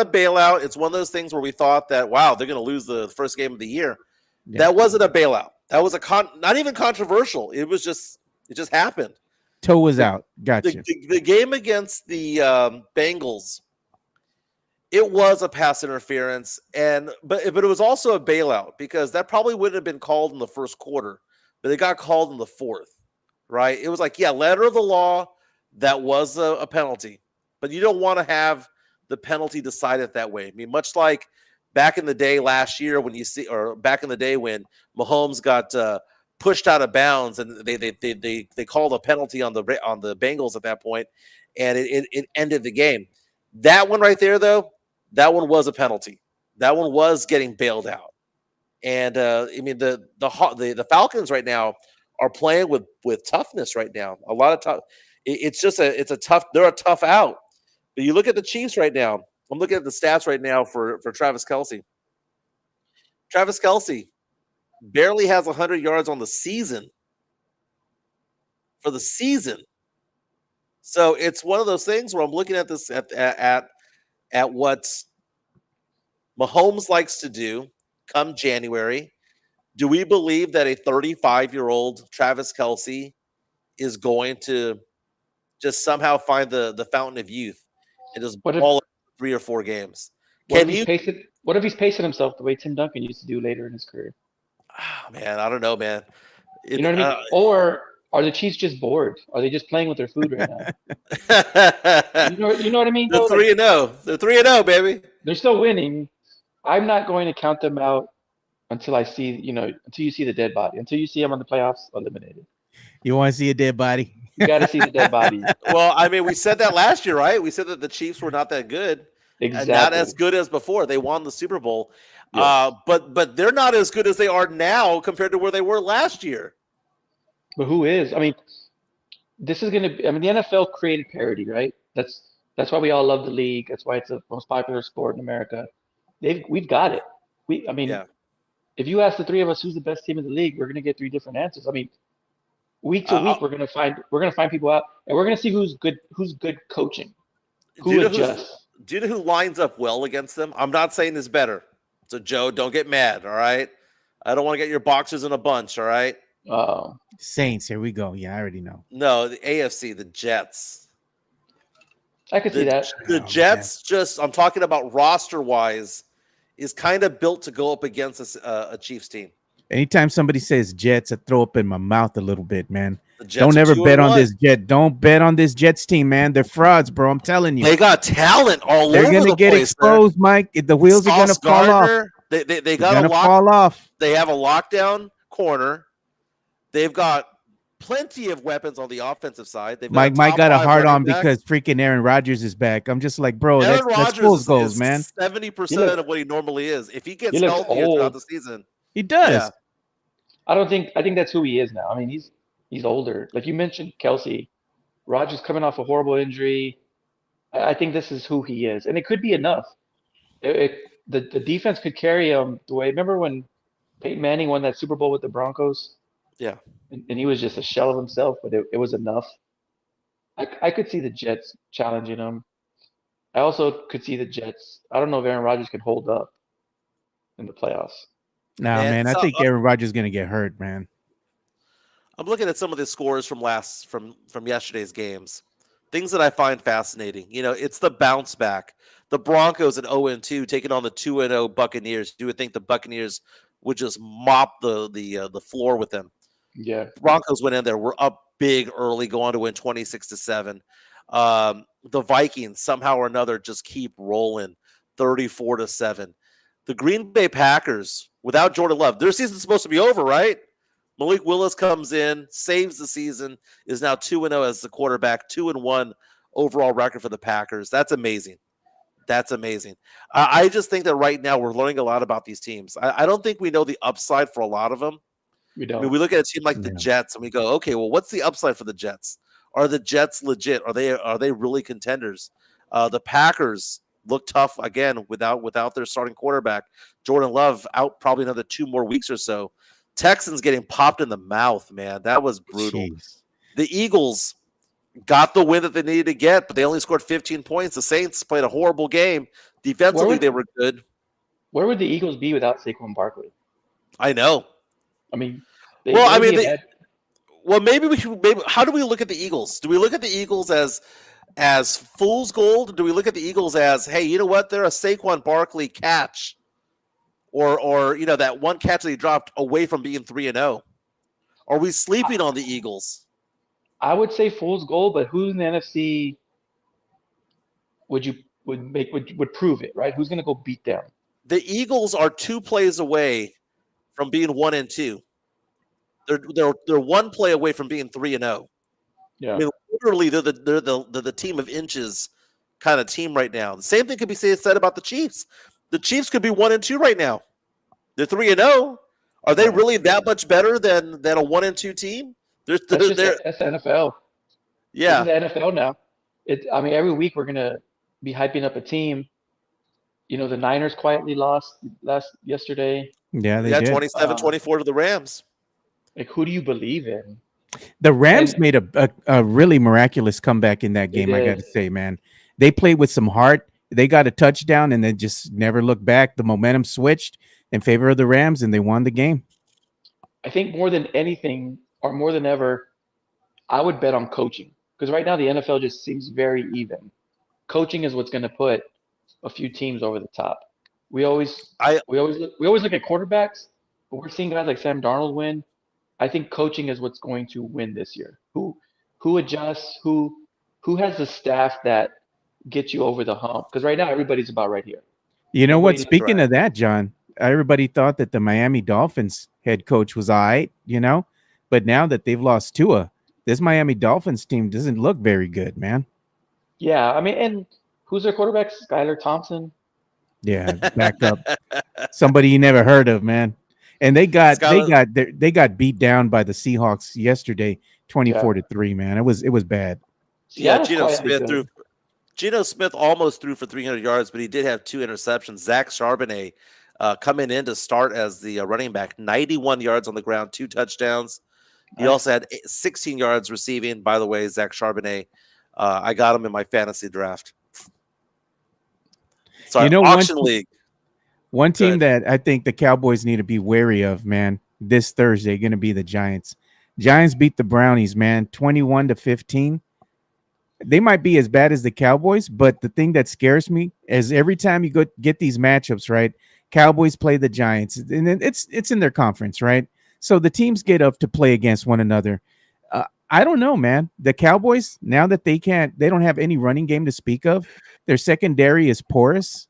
bailout. It's one of those things where we thought that, wow, they're going to lose the first game of the year. Yeah. That wasn't a bailout. That was not even controversial. It just happened. Toe was out. Gotcha. The game against the Bengals, it was a pass interference, but it was also a bailout because that probably wouldn't have been called in the first quarter, but it got called in the fourth, right? It was like, yeah, letter of the law, that was a penalty, but you don't want to have the penalty decided that way. I mean, much like back in the day last year when back in the day when Mahomes got pushed out of bounds and they called a penalty on the Bengals at that point, and it ended the game. That one right there, though, that one was a penalty. That one was getting bailed out. And the Falcons right now are playing with toughness right now. A lot of tough. They're a tough out. But you look at the Chiefs right now. I'm looking at the stats right now for Travis Kelce. Travis Kelce barely has 100 yards on the season. For the season. So it's one of those things where I'm looking at this at what Mahomes likes to do come January. Do we believe that a 35-year-old Travis Kelce is going to just somehow find the fountain of youth and just ball 3 or 4 games? What if he's pacing himself the way Tim Duncan used to do later in his career? Oh, man, I don't know, man. You know what I mean? Are the Chiefs just bored? Are they just playing with their food right now? They're You know what I mean, though? 3-0. They're 3-0, baby. They're still winning. I'm not going to count them out until I see, until you see the dead body, until you see them on the playoffs eliminated. You want to see a dead body? You got to see the dead body. Well, I mean, we said that last year, right? We said that the Chiefs were not that good. Exactly. And not as good as before. They won the Super Bowl. Yes. But they're not as good as they are now compared to where they were last year. But who is? I mean, this is going to be, I mean, the NFL created parity, right? That's why we all love the league. That's why it's the most popular sport in America. We've got it. Yeah. If you ask the three of us who's the best team in the league, we're going to get three different answers. I mean, week to week, we're going to find people out, and we're going to see who's good coaching, who adjusts. Do you know who lines up well against them? I'm not saying is better. So Joe, don't get mad. All right. I don't want to get your boxers in a bunch. All right. Saints. Here we go. Yeah, I already know. No, the AFC, the Jets. I could see that. The Jets, I'm talking about roster wise, is kind of built to go up against a Chiefs team. Anytime somebody says Jets, I throw up in my mouth a little bit, man. Don't ever bet on this Jet. Don't bet on this Jets team, man. They're frauds, bro. I'm telling you. They got talent all over the place. They're gonna get exposed, Mike. The wheels are gonna fall off. They got fall off. They have a lockdown corner. They've got plenty of weapons on the offensive side. Mike got a hard on because freaking Aaron Rodgers is back. I'm just like, bro, that's fool's goals, man. 70% of what he normally is. If he gets healthy throughout the season, he does. Yeah. I think that's who he is now. I mean, he's older. Like you mentioned, Kelsey, Rodgers coming off a horrible injury. I think this is who he is, and it could be enough. The defense could carry him the way. Remember when Peyton Manning won that Super Bowl with the Broncos? Yeah. And he was just a shell of himself, but it was enough. I could see the Jets challenging him. I also could see the Jets. I don't know if Aaron Rodgers can hold up in the playoffs. Nah, man. I think Aaron Rodgers is gonna get hurt, man. I'm looking at some of the scores from yesterday's games. Things that I find fascinating. It's the bounce back. The Broncos at 0-2 taking on the 2-0 Buccaneers. You would think the Buccaneers would just mop the floor with them. Yeah. Broncos went in there. We're up big early, going to win 26-7. The Vikings somehow or another just keep rolling, 34-7. The Green Bay Packers, without Jordan Love, their season's supposed to be over, right? Malik Willis comes in, saves the season, is now 2-0 as the quarterback, 2-1 overall record for the Packers. That's amazing. That's amazing. I just think that right now we're learning a lot about these teams. I don't think we know the upside for a lot of them. We don't. I mean, we look at a team like the Jets and we go, okay, well, what's the upside for the Jets? Are the Jets legit? Are they really contenders? The Packers look tough again without their starting quarterback. Jordan Love out probably another 2 more weeks or so. Texans getting popped in the mouth, man. That was brutal. Jeez. The Eagles got the win that they needed to get, but they only scored 15 points. The Saints played a horrible game. Defensively, they were good. Where would the Eagles be without Saquon Barkley? I know. I mean, maybe how do we look at the Eagles? Do we look at the Eagles as fool's gold? Do we look at the Eagles as, hey, you know what? They're a Saquon Barkley catch, or that one catch that he dropped away from being 3-0? Are we sleeping on the Eagles? I would say fool's gold, but who in the NFC would prove it, right? Who's going to go beat them? The Eagles are 2 plays away from being 1-2. They're 1 play away from being 3-0. Yeah. I mean, literally, they're the team of inches kind of team right now. The same thing could be said about the Chiefs. The Chiefs could be 1-2 right now. They're 3-0. Are they really that much better than a 1-2 team? That's NFL. Yeah, this is the NFL now. Every week we're gonna be hyping up a team. The Niners quietly lost yesterday. Yeah, they did. 27-24 to the Rams. Like, who do you believe in? The Rams made a really miraculous comeback in that game. I got to say, man, they played with some heart. They got a touchdown and then just never looked back. The momentum switched in favor of the Rams, and they won the game. I think more than anything, or more than ever, I would bet on coaching, because right now the NFL just seems very even. Coaching is what's going to put a few teams over the top. We always look at quarterbacks, but we're seeing guys like Sam Darnold win. I think coaching is what's going to win this year. Who adjusts? Who has the staff that gets you over the hump? Because right now everybody's about right here. You know what? Nobody. Speaking Right. of that, John, everybody thought that the Miami Dolphins head coach was all right, but now that they've lost Tua, this Miami Dolphins team doesn't look very good, man. Yeah, I mean, and who's their quarterback? Skylar Thompson. Yeah, back up. Somebody you never heard of, man. And Skylar, they got beat down by the Seahawks yesterday, Yeah, 24-3, man. It was bad. yeah, Seattle's quietly good. Geno Smith almost threw for 300 yards, but he did have 2 interceptions. Zach Charbonnet coming in to start as the running back, 91 yards on the ground, 2 touchdowns. He Nice. also had 16 yards receiving. By the way, Zach Charbonnet, I got him in my fantasy draft. Sorry, auction league. One team Good. that I think the Cowboys need to be wary of, man, this Thursday going to be the Giants. Giants beat the Brownies, man, 21-15. They might be as bad as the Cowboys, but the thing that scares me is every time you get these matchups, right? Cowboys play the Giants, and then it's in their conference, right? So the teams get up to play against one another. I don't know, man. The Cowboys, now that they don't have any running game to speak of. Their secondary is porous.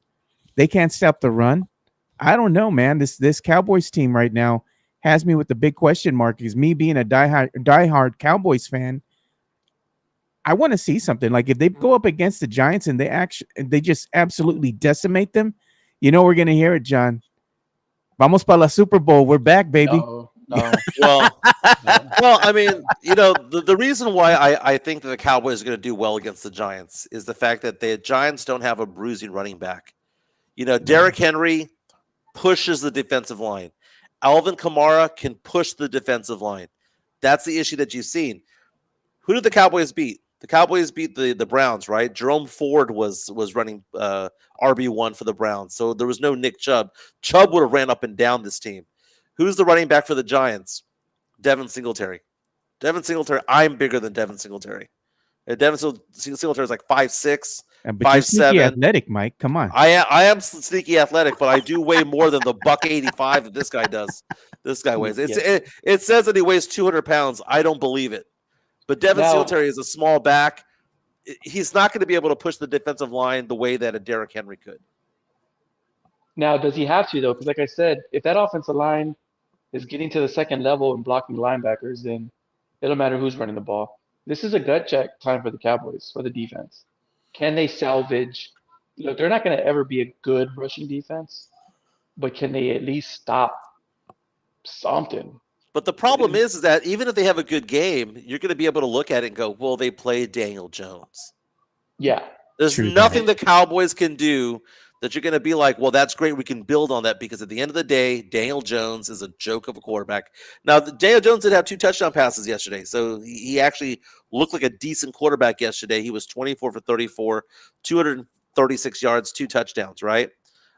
They can't stop the run. I don't know, man. This Cowboys team right now has me with the big question mark. Is me being a diehard Cowboys fan, I want to see something. Like if they go up against the Giants and they just absolutely decimate them, we're gonna hear it, John. Vamos para la Super Bowl. We're back, baby. No. Well, No. well, I mean, the reason why I think that the Cowboys are going to do well against the Giants is the fact that the Giants don't have a bruising running back. Derrick Henry pushes the defensive line. Alvin Kamara can push the defensive line. That's the issue that you've seen. Who did the Cowboys beat? The Cowboys beat the Browns, right? Jerome Ford was running RB1 for the Browns, so there was no Nick Chubb. Chubb would have ran up and down this team. Who's the running back for the Giants? Devin Singletary. I'm bigger than Devin Singletary. Devin Singletary is like 5'6", But you're sneaky 5'7". athletic, Mike. Come on. I am sneaky athletic, but I do weigh more than the $185 that this guy does. This guy weighs. It says that he weighs 200 pounds. I don't believe it. But Devin Singletary is a small back. He's not going to be able to push the defensive line the way that a Derrick Henry could. Now, does he have to though? Because like I said, if that offensive line is getting to the second level and blocking linebackers, then it don't matter who's running the ball. This is a gut check time for the Cowboys, for the defense. Can they salvage? Look, they're not going to ever be a good rushing defense, but can they at least stop something? But the problem is that even if they have a good game, you're going to be able to look at it and go, well, they played Daniel Jones. Yeah. There's True nothing the Cowboys can do that you're going to be like, well, that's great. We can build on that because at the end of the day, Daniel Jones is a joke of a quarterback. Now, Daniel Jones did have 2 touchdown passes yesterday, so he actually looked like a decent quarterback yesterday. He was 24 for 34, 236 yards, 2 touchdowns, right?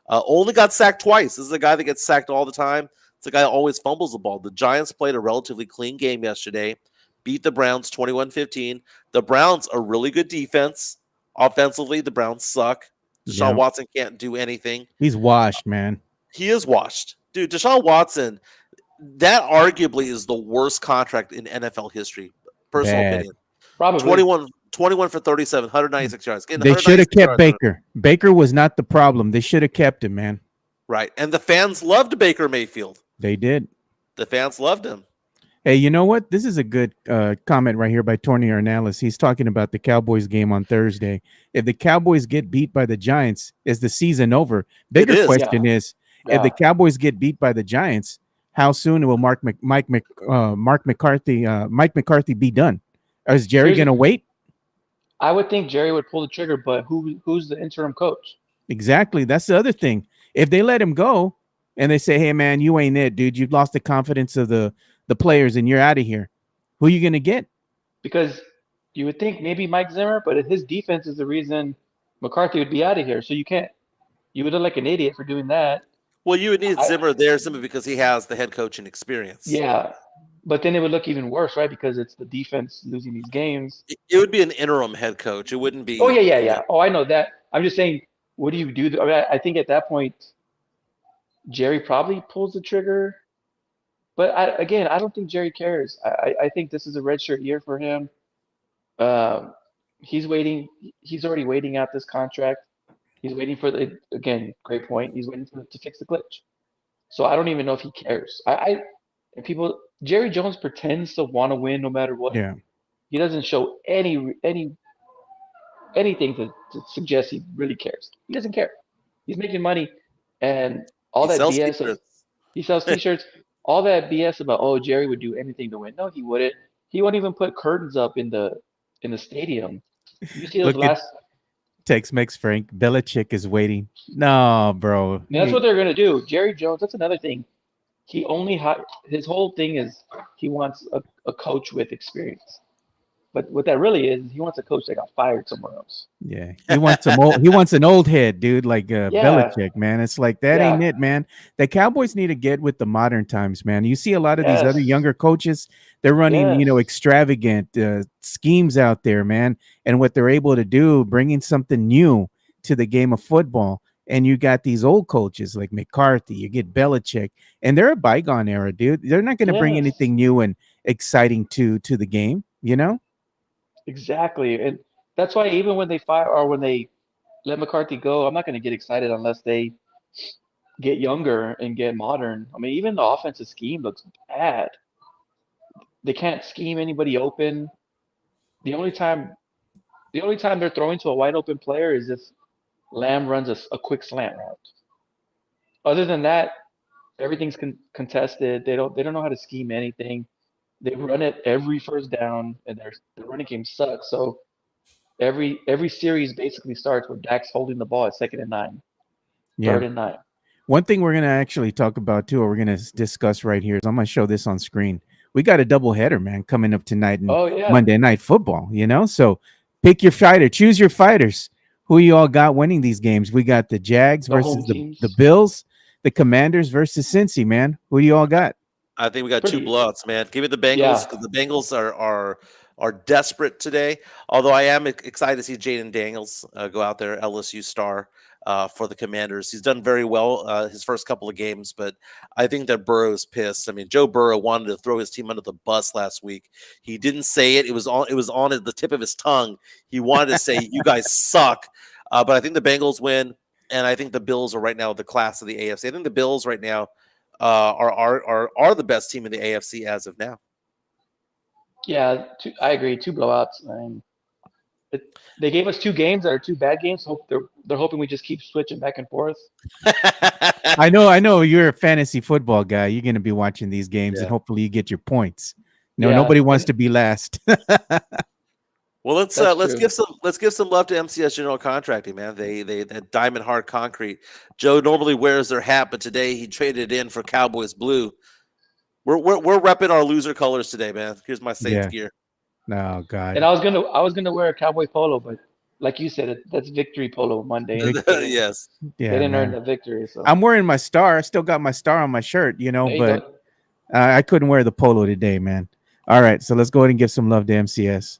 Only got sacked twice. This is a guy that gets sacked all the time. It's a guy that always fumbles the ball. The Giants played a relatively clean game yesterday, beat the Browns 21-15. The Browns are really good defense. Offensively, the Browns suck. Deshaun Watson can't do anything. He's washed, man. He is washed. Dude, Deshaun Watson, that arguably is the worst contract in NFL history. Personal opinion. Probably. 21 for 37, 196 yards. They should have kept Baker. Baker was not the problem. They should have kept him, man. Right. And the fans loved Baker Mayfield. They did. The fans loved him. Hey, you know what? This is a good comment right here by Tony Ornelas. He's talking about the Cowboys game on Thursday. If the Cowboys get beat by the Giants, is the season over? Bigger question is, if the Cowboys get beat by the Giants, how soon will Mike McCarthy be done? Is Jerry going to wait? I would think Jerry would pull the trigger, but who's the interim coach? Exactly. That's the other thing. If they let him go and they say, hey, man, you ain't it, dude. You've lost the confidence of the players and you're out of here. Who are you going to get? Because you would think maybe Mike Zimmer, but his defense is the reason McCarthy would be out of here. So you would look like an idiot for doing that. Well, you would need Zimmer there simply because he has the head coaching experience. Yeah. But then it would look even worse, right? Because it's the defense losing these games. It would be an interim head coach. It wouldn't be. Oh, yeah. Oh, I know that. I'm just saying, what do you do? I mean, I think at that point, Jerry probably pulls the trigger. But I don't think Jerry cares. I think this is a redshirt year for him. Um, he's waiting. He's already waiting out this contract. He's waiting for again, great point. He's waiting for to fix the glitch. So I don't even know if he cares. And people, Jerry Jones pretends to want to win no matter what. Yeah. He doesn't show anything to suggest he really cares. He doesn't care. He's making money, and all He that sells BS. t-shirts. He sells T-shirts. All that BS about Jerry would do anything to win. No, he wouldn't. He won't even put curtains up in the stadium. You see those Look at last. Tex-Mex Frank. Belichick is waiting. No, bro. And that's what they're gonna do. Jerry Jones. That's another thing. He only his whole thing is he wants a coach with experience. But what that really is, he wants a coach that got fired somewhere else. Yeah, he wants an old head, dude, like Belichick, man. It's like that ain't it, man. The Cowboys need to get with the modern times, man. You see a lot of these other younger coaches, they're running, extravagant schemes out there, man. And what they're able to do, bringing something new to the game of football. And you got these old coaches like McCarthy, you get Belichick, and they're a bygone era, dude. They're not going to bring anything new and exciting to the game, you know? Exactly. And that's why even when they fire or when they let McCarthy go, I'm not going to get excited unless they get younger and get modern. I mean, even the offensive scheme looks bad. They can't scheme anybody open. The only time they're throwing to a wide open player is if Lamb runs a quick slant route. Other than that, everything's contested. They don't know how to scheme anything. They run it every first down, and their running game sucks. So every series basically starts with Dak's holding the ball at 2nd and 9, 3rd and 9. One thing we're gonna actually talk about too, or we're gonna discuss right here, is I'm gonna show this on screen. We got a doubleheader, man, coming up tonight in Monday Night Football. You know, so pick your fighter, choose your fighters. Who you all got winning these games? We got the Jags versus the Bills, the Commanders versus Cincy, man. Who do you all got? I think we got two blowouts, man. Give it the Bengals because the Bengals are desperate today. Although I am excited to see Jaden Daniels go out there, LSU star for the Commanders. He's done very well his first couple of games, but I think that Burrow's pissed. I mean, Joe Burrow wanted to throw his team under the bus last week. He didn't say it. It was on the tip of his tongue. He wanted to say, "You guys suck." But I think the Bengals win, and I think the Bills are right now the class of the AFC. I think the Bills right now are the best team in the AFC as of now. Yeah, I agree. 2 blowouts. I mean, they gave us 2 games that are 2 bad games. So they're hoping we just keep switching back and forth. I know you're a fantasy football guy. You're going to be watching these games, and hopefully you get your points. Nobody wants to be last. Well, let's give some love to MCS General Contracting, man. They that diamond hard concrete. Joe normally wears their hat, but today he traded it in for Cowboys blue. We're repping our loser colors today, man. Here's my Saints gear. Oh God. And I was gonna wear a Cowboy polo, but like you said, that's victory polo Monday. Yes. Yeah, they didn't earn the victory. So I'm wearing my star. I still got my star on my shirt, but I couldn't wear the polo today, man. All right, so let's go ahead and give some love to MCS.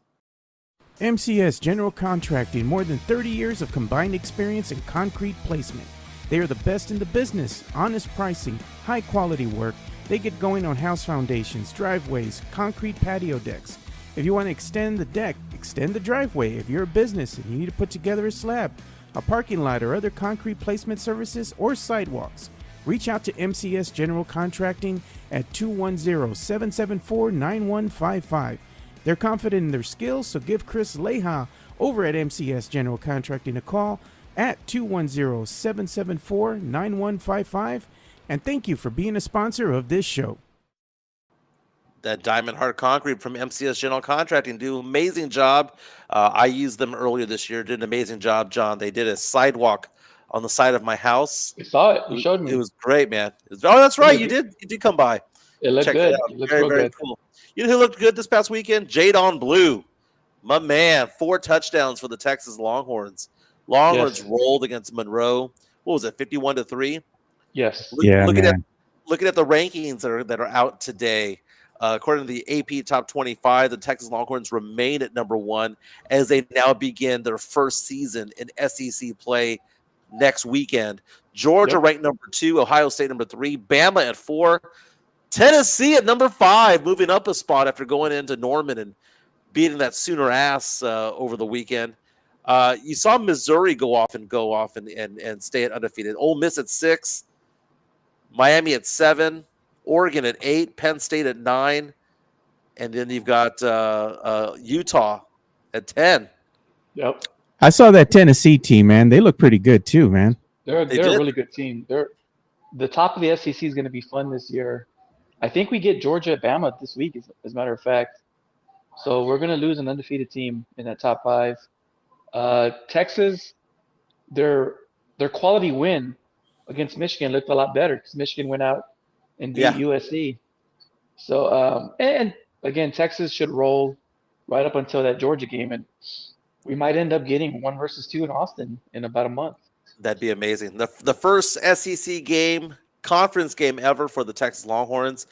MCS General Contracting, more than 30 years of combined experience in concrete placement. They are the best in the business, honest pricing, high quality work. They get going on house foundations, driveways, concrete patio decks. If you want to extend the deck, extend the driveway. If you're a business and you need to put together a slab, a parking lot, or other concrete placement services or sidewalks, reach out to MCS General Contracting at 210-774-9155. They're confident in their skills, so give Chris Leha over at MCS General Contracting a call at 210-774-9155. And thank you for being a sponsor of this show. That diamond hard concrete from MCS General Contracting do an amazing job. I used them earlier this year. Did an amazing job, John. They did a sidewalk on the side of my house. I saw it. You showed me. It was great, man. That's right. You did come by. It looked good. It looked very, very cool. You know who looked good this past weekend? Jadon Blue. My man, 4 touchdowns for the Texas Longhorns. Longhorns rolled against Monroe. What was it, 51-3? Yes. Looking at the rankings that are out today. According to the AP Top 25, the Texas Longhorns remain at number 1 as they now begin their first season in SEC play next weekend. Georgia ranked number 2, Ohio State number 3, Bama at 4, Tennessee at number 5, moving up a spot after going into Norman and beating that Sooner ass over the weekend. You saw Missouri go off and stay at undefeated. Ole Miss at 6, Miami at 7, Oregon at 8, Penn State at 9, and then you've got Utah at 10. Yep. I saw that Tennessee team, man. They look pretty good too, man. They're They a did. really good team. The top of the SEC is going to be fun this year. I think we get Georgia at Bama this week, as a matter of fact. So we're going to lose an undefeated team in that top 5. Texas, their quality win against Michigan looked a lot better because Michigan went out and beat USC. So and again, Texas should roll right up until that Georgia game, and we might end up getting 1 versus 2 in Austin in about a month. That'd be amazing. The first SEC conference game ever for the Texas Longhorns.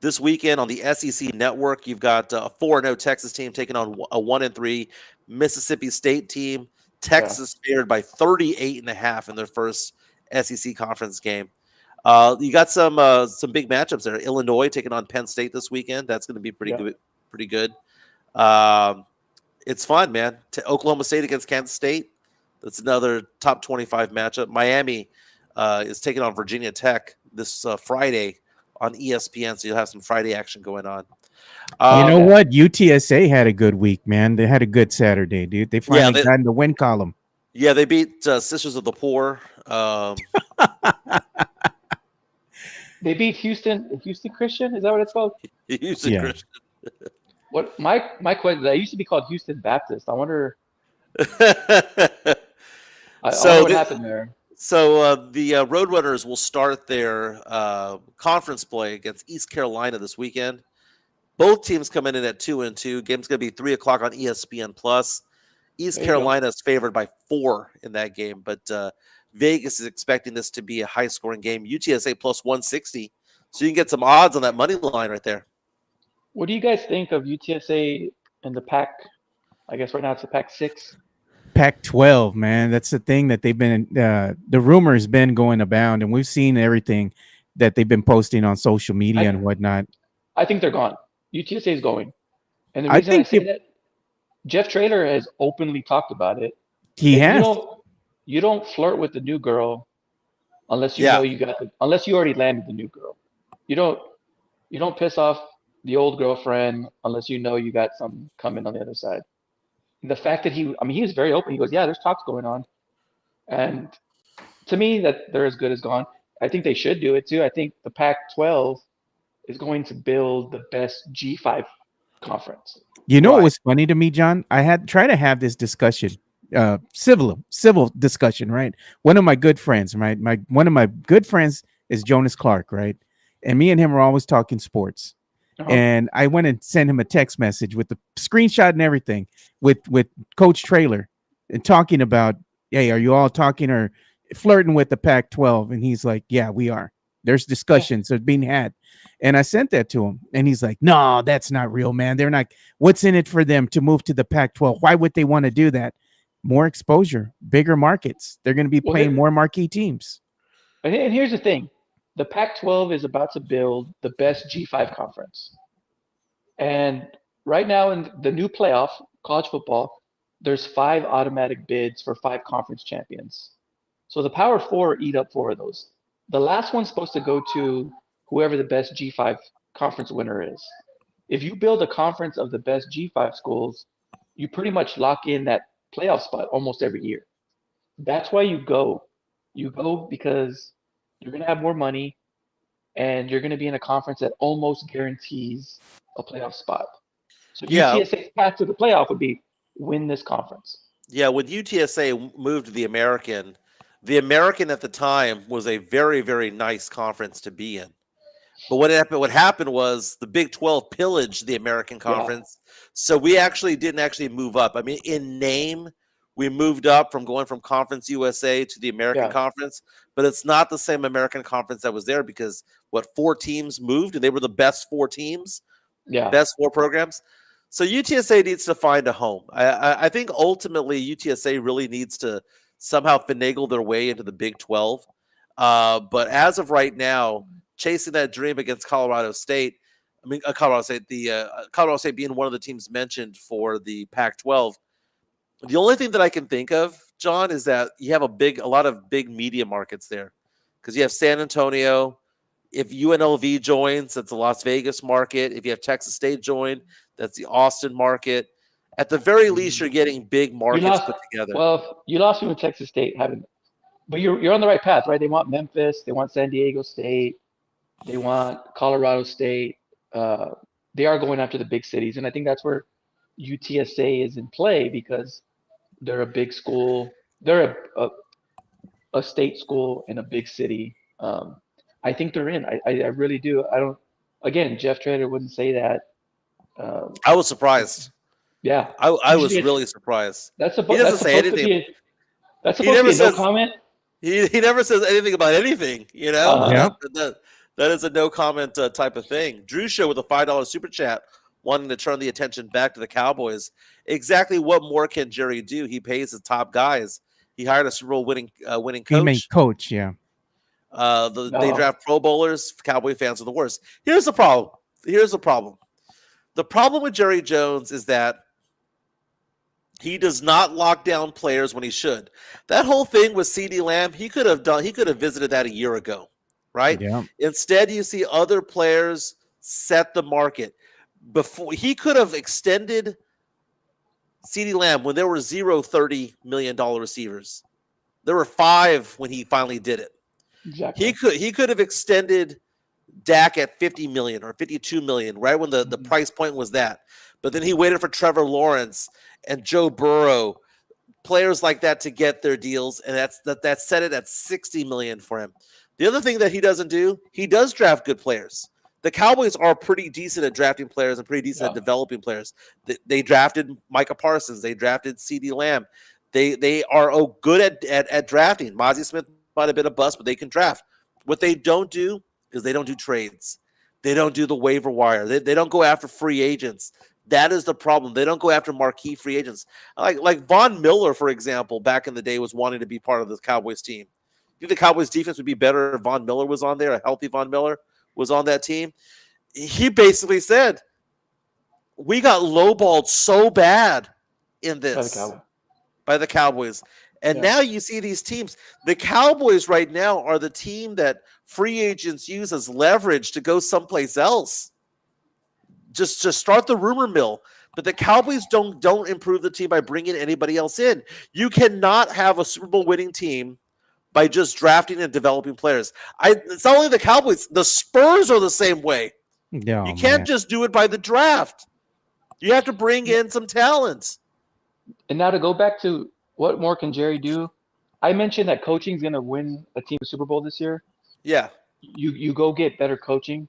This weekend on the SEC Network, you've got a 4-0 Texas team taking on a 1-3 Mississippi State team. Texas favored by 38.5 in their first SEC conference game. You got some big matchups there. Illinois taking on Penn State this weekend. That's going to be pretty good. It's fun, man. Oklahoma State against Kansas State. That's another top 25 matchup. Miami is taking on Virginia Tech this Friday on ESPN, so you'll have some Friday action going on. You know what? UTSA had a good week, man. They had a good Saturday, dude. They finally got in the win column. Yeah, they beat Sisters of the Poor. They beat Houston Christian. Is that what it's called? Houston Christian. What my question? That used to be called Houston Baptist. I wonder. I wonder what happened there. So the Roadrunners will start their conference play against East Carolina this weekend. Both teams coming in at 2-2. Game's going to be 3:00 on ESPN Plus. East Carolina is favored by 4 in that game, but Vegas is expecting this to be a high-scoring game. UTSA plus 160, so you can get some odds on that money line right there. What do you guys think of UTSA and the Pac? I guess right now it's the Pac-6. Pac-12, man. That's the thing that they've been. The rumor has been going abound, and we've seen everything that they've been posting on social media and whatnot. I think they're gone. UTSA is going, and the reason I say that, Jeff Traylor has openly talked about it. He has. You don't flirt with the new girl unless you know unless you already landed the new girl. You don't piss off the old girlfriend unless you know you got something coming on the other side. And the fact that he was very open. He goes, yeah, there's talks going on. And to me, that they're as good as gone. I think they should do it too. I think the Pac-12 is going to build the best G5 conference. You know what was funny to me, John? I had tried to have this discussion, civil discussion, right? One of my good friends, right? One of my good friends is Jonas Clark, right? And me and him are always talking sports. And I went and sent him a text message with the screenshot and everything with Coach Traylor and talking about, hey, are you all talking or flirting with the Pac-12? And he's like, yeah, we are. There's discussions that are being had. And I sent that to him. And he's like, no, that's not real, man. They're not. What's in it for them to move to the Pac-12? Why would they want to do that? More exposure, bigger markets. They're going to be playing more marquee teams. And here's the thing. The Pac-12 is about to build the best G5 conference. And right now in the new playoff, college football, there's 5 automatic bids for 5 conference champions. So the Power 4 eat up 4 of those. The last one's supposed to go to whoever the best G5 conference winner is. If you build a conference of the best G5 schools, you pretty much lock in that playoff spot almost every year. That's why you go. You go because you're going to have more money, and you're going to be in a conference that almost guarantees a playoff spot. So UTSA's path to the playoff would be win this conference. Yeah, when UTSA moved to the American at the time was a very, very nice conference to be in. But what happened was the Big 12 pillaged the American Conference. So we didn't move up. I mean, in name, we moved up from going from Conference USA to the American Conference, but it's not the same American Conference that was there because 4 teams moved and they were the best 4 teams, best 4 programs. So UTSA needs to find a home. I think ultimately UTSA really needs to somehow finagle their way into the Big 12. But as of right now, chasing that dream against Colorado State. I mean, Colorado State, Colorado State being one of the teams mentioned for the Pac-12. The only thing that I can think of, John, is that you have a lot of big media markets there, because you have San Antonio. If UNLV joins, that's the Las Vegas market. If you have Texas State join, that's the Austin market. At the very least, you're getting big markets put together. Well, you lost me with Texas State but you're on the right path, right? They want Memphis, they want San Diego State, they want Colorado State. They are going after the big cities, and I think that's where UTSA is in play, because they're a big school. They're a state school in a big city. I think they're in. I really do. I don't. Again, Jeff Trader wouldn't say that. I was surprised. Yeah, I was really surprised. That's He doesn't say anything. That's supposed to be a no comment. He never says anything about anything. You know, that is a no comment type of thing. Drew Show with a $5 super chat, wanting to turn the attention back to the Cowboys. Exactly what more can Jerry do? He pays his top guys. He hired a Super Bowl winning coach. He made coach, yeah. They draft Pro Bowlers. Cowboy fans are the worst. Here's the problem. The problem with Jerry Jones is that he does not lock down players when he should. That whole thing with CeeDee Lamb, he could have visited that a year ago, right? Yeah. Instead, you see other players set the market. Before he could have extended CeeDee Lamb when there were zero $30 million receivers. There were 5 when he finally did it. Exactly. He could have extended Dak at 50 million or 52 million, right when the price point was that. But then he waited for Trevor Lawrence and Joe Burrow, players like that, to get their deals, and that set it at 60 million for him. The other thing that he doesn't do, he does draft good players. The Cowboys are pretty decent at drafting players and pretty decent at developing players. They drafted Micah Parsons. They drafted CeeDee Lamb. They are good at drafting. Mozzie Smith might have been a bust, but they can draft. What they don't do is they don't do trades. They don't do the waiver wire. They don't go after free agents. That is the problem. They don't go after marquee free agents. Like Von Miller, for example, back in the day was wanting to be part of the Cowboys team. You think the Cowboys defense would be better if Von Miller was on there, a healthy Von Miller was on that team? He basically said, we got lowballed so bad in this by the Cowboys. And now you see these teams. The Cowboys right now are the team that free agents use as leverage to go someplace else. Just start the rumor mill. But the Cowboys don't improve the team by bringing anybody else in. You cannot have a Super Bowl winning team by just drafting and developing players. It's not only the Cowboys. The Spurs are the same way. No, you can't just do it by the draft. You have to bring in some talent. And now to go back to what more can Jerry do? I mentioned that coaching is going to win a team Super Bowl this year. Yeah. You go get better coaching.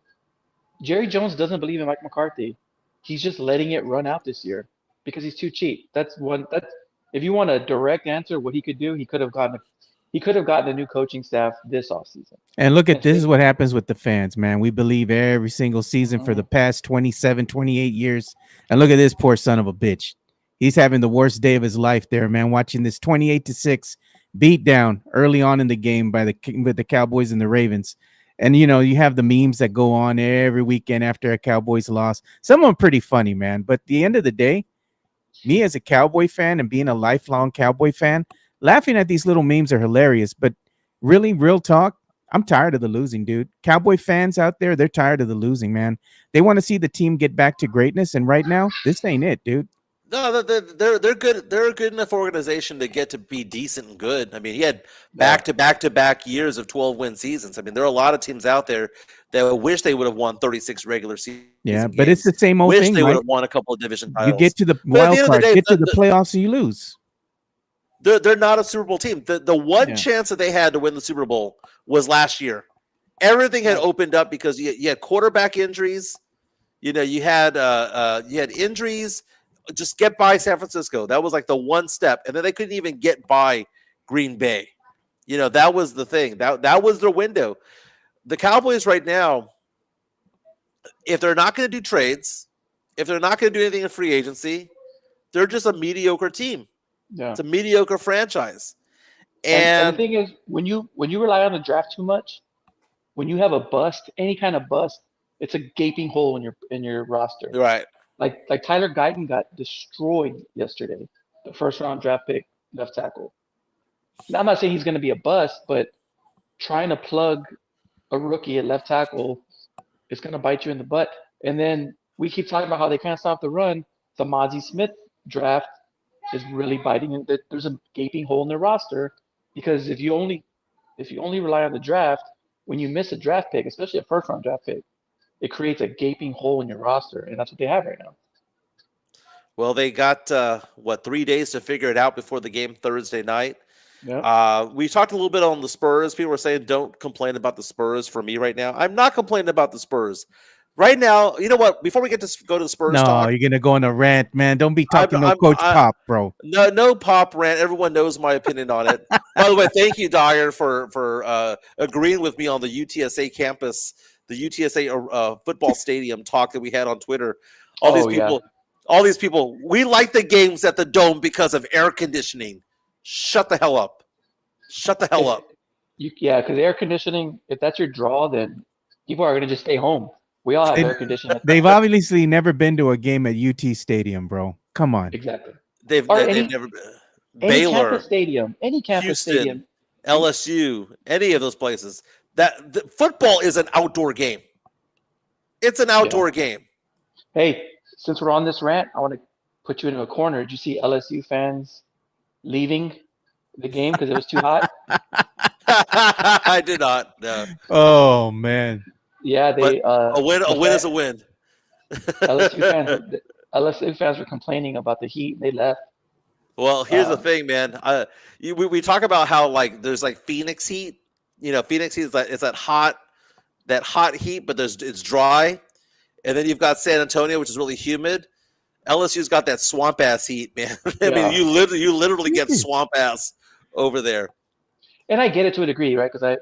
Jerry Jones doesn't believe in Mike McCarthy. He's just letting it run out this year because he's too cheap. That's if you want a direct answer, what he could do, he could have gotten a new coaching staff this offseason. And look at this is what happens with the fans, man. We believe every single season for the past 27, 28 years. And look at this poor son of a bitch. He's having the worst day of his life there, man, watching this 28-6 beat down early on in the game with the Cowboys and the Ravens. And, you know, you have the memes that go on every weekend after a Cowboys loss. Some of them pretty funny, man. But at the end of the day, me as a Cowboy fan and being a lifelong Cowboy fan, laughing at these little memes are hilarious. But really, real talk, I'm tired of the losing, dude. Cowboy fans out there, they're tired of the losing, man. They want to see the team get back to greatness. And right now, this ain't it, dude. No, they're good. They're a good enough organization to get to be decent and good. I mean, he had back-to-back years of 12-win seasons. I mean, there are a lot of teams out there that wish they would have won 36 regular season. Yeah, games. but it's the same old thing. Wish they would have won a couple of division titles. You get to the wild card, get to the playoffs, and you lose. They're not a Super Bowl team. The one chance that they had to win the Super Bowl was last year. Everything had opened up because you had quarterback injuries. You know, you had injuries. Just get by San Francisco. That was like the one step. And then they couldn't even get by Green Bay. You know, that was the thing. That was their window. The Cowboys right now, if they're not going to do trades, if they're not going to do anything in free agency, they're just a mediocre team. Yeah. It's a mediocre franchise. And the thing is, when you rely on the draft too much, when you have a bust, any kind of bust, it's a gaping hole in your roster. Right. Like Tyler Guyton got destroyed yesterday, the first round draft pick left tackle. Now, I'm not saying he's going to be a bust, but trying to plug a rookie at left tackle is going to bite you in the butt. And then we keep talking about how they can't stop the run. The Mozzie Smith draft is really biting. There's a gaping hole in their roster because if you only rely on the draft, when you miss a draft pick, especially a first round draft pick, it creates a gaping hole in your roster, and that's what they have right now. Well, they got 3 days to figure it out before the game Thursday night. Yeah. We talked a little bit on the Spurs. People were saying don't complain about the Spurs for me right now. I'm not complaining about the Spurs. Right now, you know what? Before we get to go to the Spurs talk. You're going to go on a rant, man. Don't be talking Coach Pop, bro. No Pop rant. Everyone knows my opinion on it. By the way, thank you, Dyer, for agreeing with me on the UTSA campus, the UTSA football stadium talk that we had on Twitter. All these people, we like the games at the Dome because of air conditioning. Shut the hell up. Shut the hell up. Because air conditioning, if that's your draw, then people are going to just stay home. We all have air conditioning. They've obviously never been to a game at UT Stadium, bro. Come on. Exactly. They've never been. Baylor, campus stadium, any campus Houston, stadium, LSU, any of those places. Football is an outdoor game. It's an outdoor game. Hey, since we're on this rant, I want to put you into a corner. Did you see LSU fans leaving the game because it was too hot? I did not. No. Oh man. Yeah, they a win is a win. LSU fans were complaining about the heat. They left. Well, here's the thing, man. We talk about how like there's like Phoenix heat. You know, Phoenix heat is like it's that hot heat, but it's dry. And then you've got San Antonio, which is really humid. LSU's got that swamp ass heat, man. I mean, you literally get swamp ass over there. And I get it to a degree, right? Because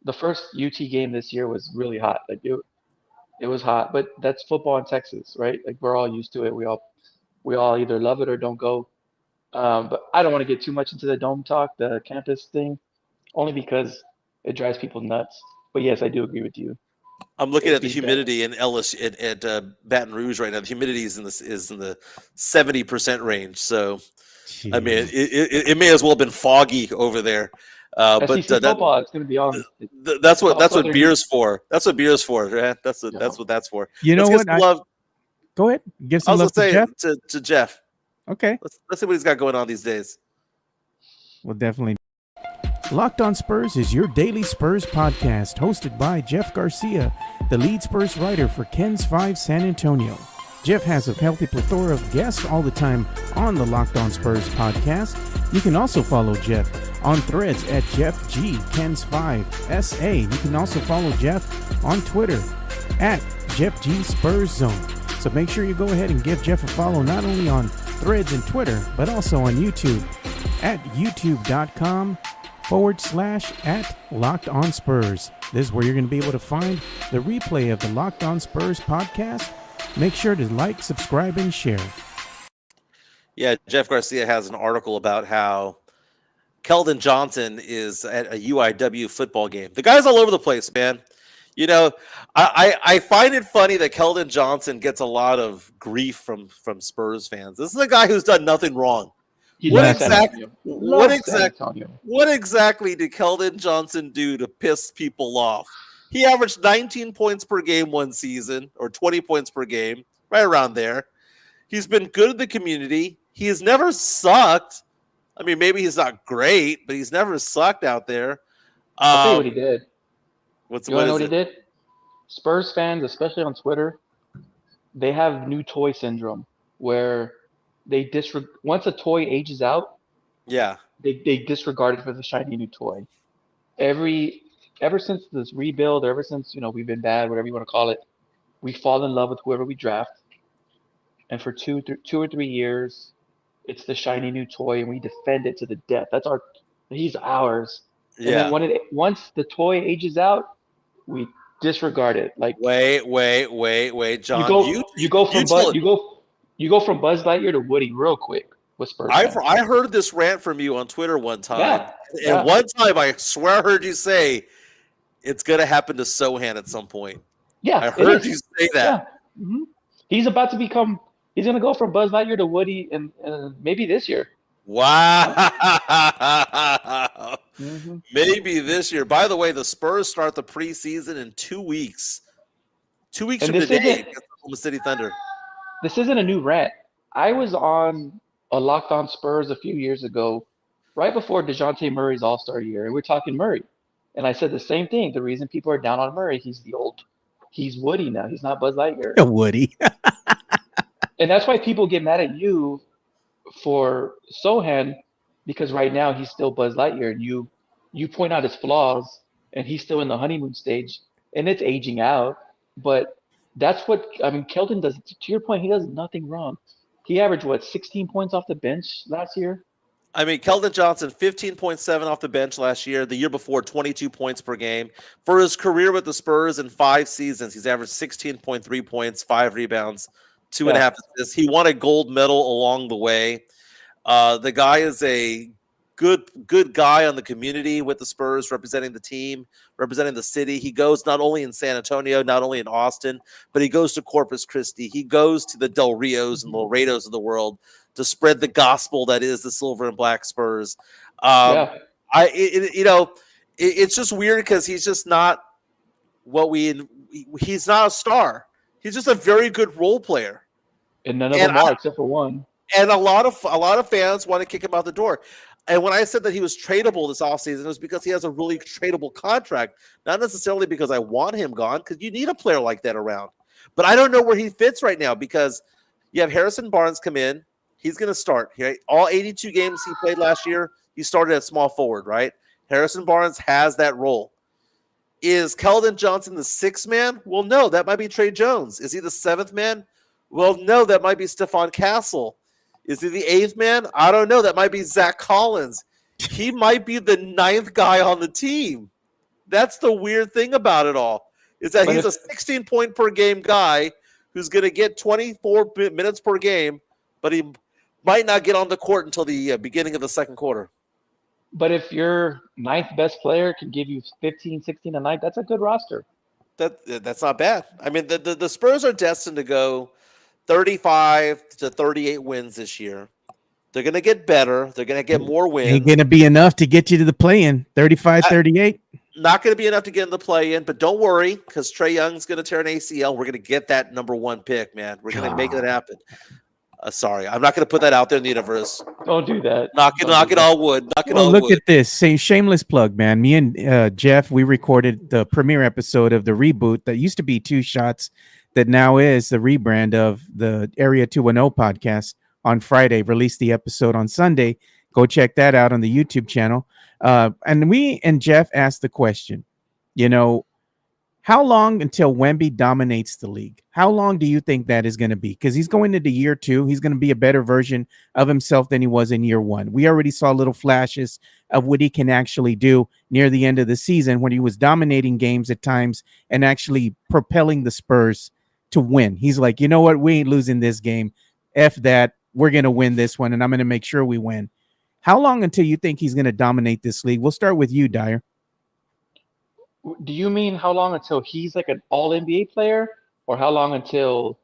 the first UT game this year was really hot. Like it was hot, but that's football in Texas, right? Like we're all used to it. We all either love it or don't go. But I don't want to get too much into the dome talk, the campus thing, only because it drives people nuts. But yes, I do agree with you. I'm looking at the humidity in LSU at Baton Rouge right now. The humidity is in the 70% range. So, jeez. I mean, it may as well have been foggy over there. But football, it's going to be on. That's what beer's for. That's what beer's for, right? That's what that's for. You know what? Go ahead. Give some love to Jeff. To Jeff. Okay. Let's see what he's got going on these days. Well, definitely. Locked on Spurs is your daily Spurs podcast, hosted by Jeff Garcia, the lead Spurs writer for Ken's 5 San Antonio. Jeff has a healthy plethora of guests all the time on the Locked on Spurs podcast. You can also follow Jeff on threads at Jeff G Ken's 5 SA. You can also follow Jeff on Twitter at Jeff G Spurs Zone. So make sure you go ahead and give Jeff a follow not only on threads and Twitter, but also on YouTube at youtube.com/ at Locked On Spurs. This is where you're going to be able to find the replay of the Locked On Spurs podcast. Make sure to like, subscribe, and share. Yeah, Jeff Garcia has an article about how Keldon Johnson is at a UIW football game. The guy's all over the place, man. You know, I find it funny that Keldon Johnson gets a lot of grief from Spurs fans. This is a guy who's done nothing wrong. What exactly did Keldon Johnson do to piss people off? He averaged 19 points per game one season, or 20 points per game, right around there. He's been good in the community. He has never sucked. I mean, maybe he's not great, but he's never sucked out there. I'll tell you what he did. What he did? Spurs fans, especially on Twitter, they have new toy syndrome, where they once a toy ages out, they disregard it for the shiny new toy. Ever since this rebuild, ever since we've been bad, whatever you want to call it, we fall in love with whoever we draft, and for 2 or 3 years, it's the shiny new toy, and we defend it to the death. He's ours. Yeah. And then once the toy ages out, we disregard it. Like wait, John. You go from Buzz Lightyear to Woody real quick with Spurs. I heard this rant from you on Twitter one time. And one time I swear I heard you say, It's going to happen to Sohan at some point. Yeah, I heard you say that. Yeah. He's about to become. He's going to go from Buzz Lightyear to Woody, and maybe this year. Wow. Mm-hmm. Maybe this year. By the way, the Spurs start the preseason in 2 weeks. 2 weeks And from this today isn't against Oklahoma City Thunder. this isn't a new rant. I was on a Locked On Spurs a few years ago, right before DeJounte Murray's All-Star year, and we're talking Murray. And I said the same thing. The reason people are down on Murray, he's Woody now. He's not Buzz Lightyear. Woody. And that's why people get mad at you for Sohan, because right now he's still Buzz Lightyear, and you point out his flaws, and he's still in the honeymoon stage, and it's aging out. But that's what Keldon does. To your point, he does nothing wrong. He averaged 16 points off the bench last year. I mean, Keldon Johnson, 15.7 off the bench last year. The year before, 22 points per game. For his career with the Spurs in 5 seasons, he's averaged 16.3 points, 5 rebounds, 2.5 assists. He won a gold medal along the way. The guy is a good guy on the community with the Spurs, representing the team, representing the city. He goes not only in San Antonio, not only in Austin, but he goes to Corpus Christi. He goes to the Del Rios and Laredos of the world to spread the gospel that is the silver and black Spurs. It's just weird because he's just not he's not a star. He's just a very good role player. And none of them are except for one. And a lot of fans want to kick him out the door. And when I said that he was tradable this offseason, it was because he has a really tradable contract. Not necessarily because I want him gone, because you need a player like that around. But I don't know where he fits right now, because you have Harrison Barnes come in. He's going to start. Right? All 82 games he played last year, he started at small forward, right? Harrison Barnes has that role. Is Keldon Johnson the 6th man? Well, no, that might be Trey Jones. Is he the 7th man? Well, no, that might be Stephon Castle. Is he the 8th man? I don't know. That might be Zach Collins. He might be the 9th guy on the team. That's the weird thing about it all, is that he's a 16-point per game guy who's going to get 24 minutes per game, but he might not get on the court until the beginning of the second quarter. But if your 9th best player can give you 15, 16 a night, that's a good roster. That's not bad. I mean, the Spurs are destined to go 35 to 38 wins this year. They're going to get better. They're going to get more wins. Ain't going to be enough to get you to the play-in. 35, 38. Not going to be enough to get in the play-in, but don't worry, because Trae Young's going to tear an ACL. We're going to get that number 1 pick, man. We're going to make it happen. Sorry, I'm not going to put that out there in the universe. Don't do that. Knock it all wood. Look at this. Say shameless plug, man. Me and Jeff, we recorded the premiere episode of the reboot that used to be 2 Shots, that now is the rebrand of the Area 210 podcast on Friday. Released the episode on Sunday. Go check that out on the YouTube channel. And we and Jeff asked the question, how long until Wemby dominates the league? How long do you think that is going to be? Because he's going into year 2. He's going to be a better version of himself than he was in year 1. We already saw little flashes of what he can actually do near the end of the season when he was dominating games at times and actually propelling the Spurs to win. He's like, you know what? We ain't losing this game. F that. We're going to win this one, and I'm going to make sure we win. How long until you think he's going to dominate this league? We'll start with you, Dyer. Do you mean how long until he's like an all-NBA player, or how long until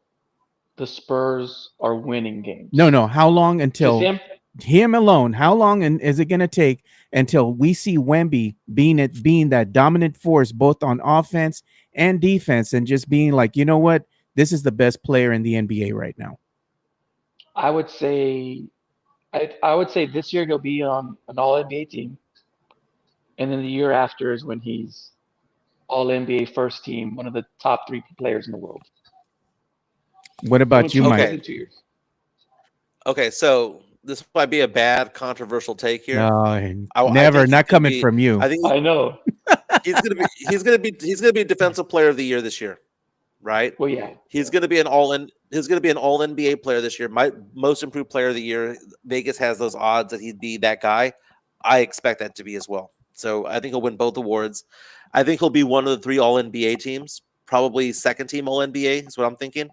the Spurs are winning games? No. How long until him alone? How long is it going to take until we see Wemby being that dominant force both on offense and defense, and just being like, you know what? This is the best player in the NBA right now. I would say this year he'll be on an all-NBA team, and then the year after is when he's all-NBA first team, one of the top 3 players in the world. What about you, Mike? In 2 years. Okay, so this might be a bad controversial take here. No, never. Not coming from you. I know. He's gonna be defensive player of the year this year, right? Well, yeah. He's gonna be an all NBA player this year. My most improved player of the year. Vegas has those odds that he'd be that guy. I expect that to be as well. So I think he'll win both awards. I think he'll be one of the 3 all NBA teams, probably second team all NBA is what I'm thinking.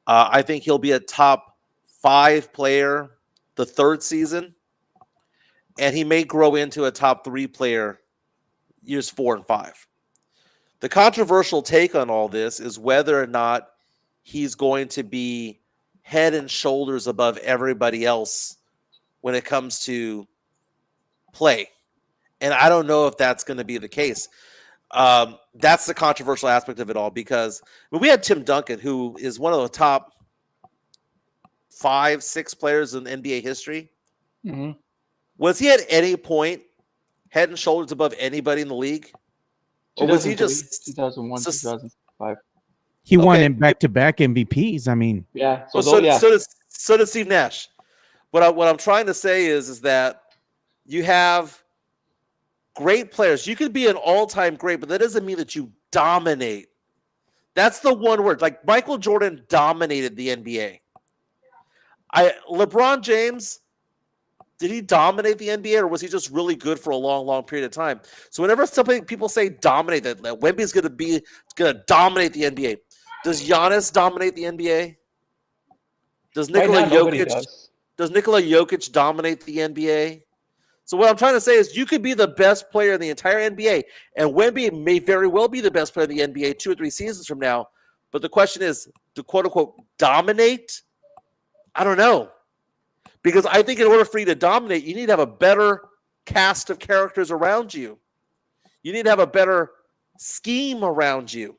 I think he'll be a top 5 player the 3rd season, and he may grow into a top 3 player years 4 and 5. The controversial take on all this is whether or not he's going to be head and shoulders above everybody else when it comes to play. And I don't know if that's going to be the case. That's the controversial aspect of it all, because we had Tim Duncan, who is one of the top 5-6 players in NBA history. Mm-hmm. Was he at any point head and shoulders above anybody in the league? Or was he just 2001, 2005? He won in back-to-back MVPs. I mean, yeah. So does Steve Nash. What I'm trying to say is that you have great players. You could be an all-time great, but that doesn't mean that you dominate. That's the one word. Like Michael Jordan dominated the NBA. LeBron James, did he dominate the NBA, or was he just really good for a long, long period of time? So whenever people say dominate, that Wemby's going to dominate the NBA. Does Giannis dominate the NBA? Does Nikola Jokic dominate the NBA? So what I'm trying to say is you could be the best player in the entire NBA, and Wemby may very well be the best player in the NBA 2 or 3 seasons from now. But the question is, to quote-unquote dominate? I don't know. Because I think in order for you to dominate, you need to have a better cast of characters around you. You need to have a better scheme around you.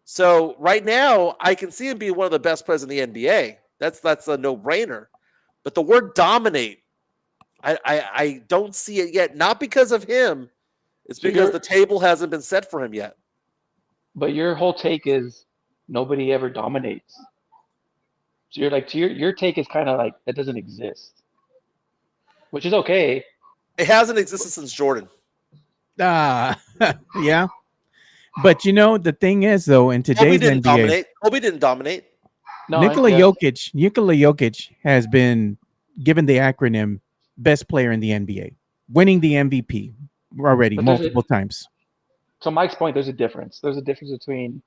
So right now, I can see him being one of the best players in the NBA. That's a no-brainer. But the word dominate, I don't see it yet. Not because of him. It's because the table hasn't been set for him yet. But your whole take is nobody ever dominates. So you're like, your take is kind of like that doesn't exist, which is okay. It hasn't existed since Jordan. yeah. But the thing is, though, in today's NBA, Kobe didn't dominate. No, Nikola Jokic has been given the acronym best player in the NBA, winning the MVP already multiple times. To Mike's point, there's a difference. There's a difference between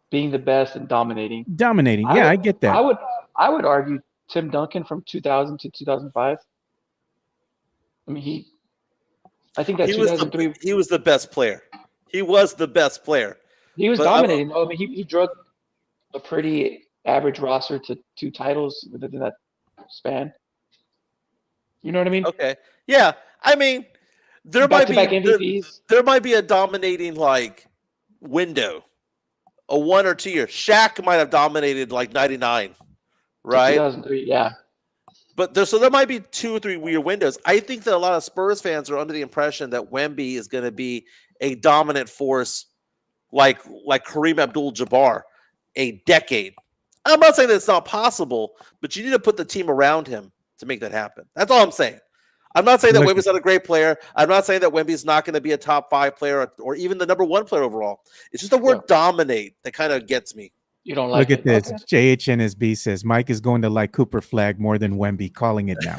being the best and dominating. I get that. I would argue Tim Duncan from 2000 to 2005. I mean, I think that 2003. He was the best player. He was the best player. He was dominating. I mean, he drug a pretty average roster to 2 titles within that span. You know what I mean? Okay. Yeah. I mean, there might be MVPs. There might be a dominating window, a 1 or 2 year. Shaq might have dominated 99, right? 2003, yeah. But there might be 2 or 3 year windows. I think that a lot of Spurs fans are under the impression that Wemby is going to be a dominant force like Kareem Abdul-Jabbar, a decade. I'm not saying that it's not possible, but you need to put the team around him to make that happen. That's all I'm saying. I'm not saying that Wemby's not a great player. I'm not saying that Wemby's not going to be a top 5 player or even the number 1 player overall. It's just the word dominate that kind of gets me. You don't like Look at this. Okay. JHNSB says Mike is going to like Cooper Flag more than Wemby, calling it now.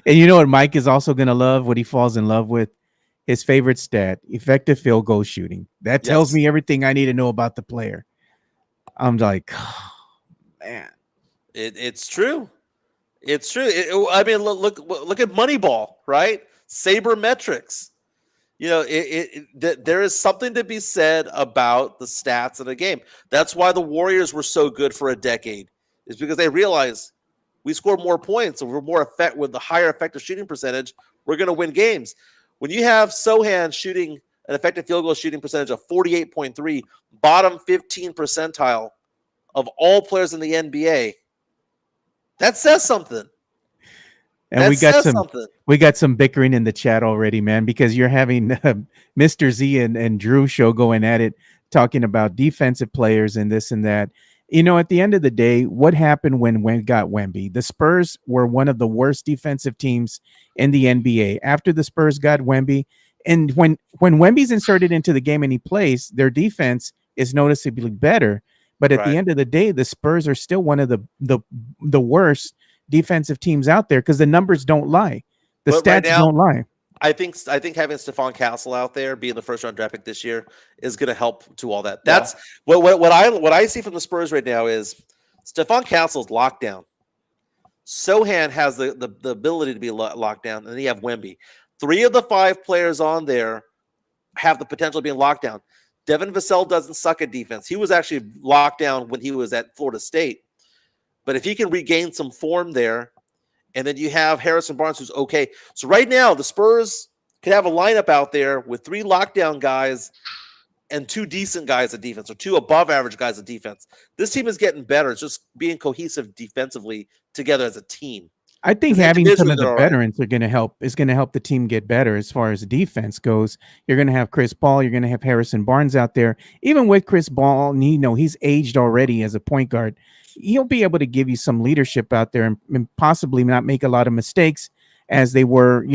And you know what Mike is also going to love? What he falls in love with? His favorite stat, effective field goal shooting. That tells me everything I need to know about the player. I'm like, oh, man. It's true. It's true. I mean, look at Moneyball, right? Sabermetrics. There is something to be said about the stats in a game. That's why the Warriors were so good for a decade. Is because they realized we score more points, so we're more with the higher effective shooting percentage. We're going to win games. When you have Sohan shooting an effective field goal shooting percentage of 48.3, bottom 15 percentile of all players in the NBA, that says something. And we got some bickering in the chat already, man, because you're having Mr. Z and Drew show going at it, talking about defensive players and this and that. At the end of the day, what happened when got Wemby? The Spurs were one of the worst defensive teams in the NBA. After the Spurs got Wemby, and when Wemby's inserted into the game and he plays, their defense is noticeably better. But at the end of the day, the Spurs are still one of the worst defensive teams out there because the numbers don't lie. The stats don't lie. I think having Stephon Castle out there, being the first round draft pick this year, is going to help to all that. That's what I see from the Spurs right now is Stephon Castle's locked down. Sohan has the ability to be locked down, and then you have Wemby. 3 of the 5 players on there have the potential of being locked down. Devin Vassell doesn't suck at defense. He was actually locked down when he was at Florida State. But if he can regain some form there, and then you have Harrison Barnes, who's okay. So right now, the Spurs could have a lineup out there with 3 lockdown guys and 2 decent guys at defense, or 2 above average guys at defense. This team is getting better. It's just being cohesive defensively together as a team. I think having some of the veterans are going to help. Is going to help the team get better as far as defense goes. You're going to have Chris Paul. You're going to have Harrison Barnes out there. Even with Chris Paul, he's aged already as a point guard. He'll be able to give you some leadership out there and possibly not make a lot of mistakes as they were,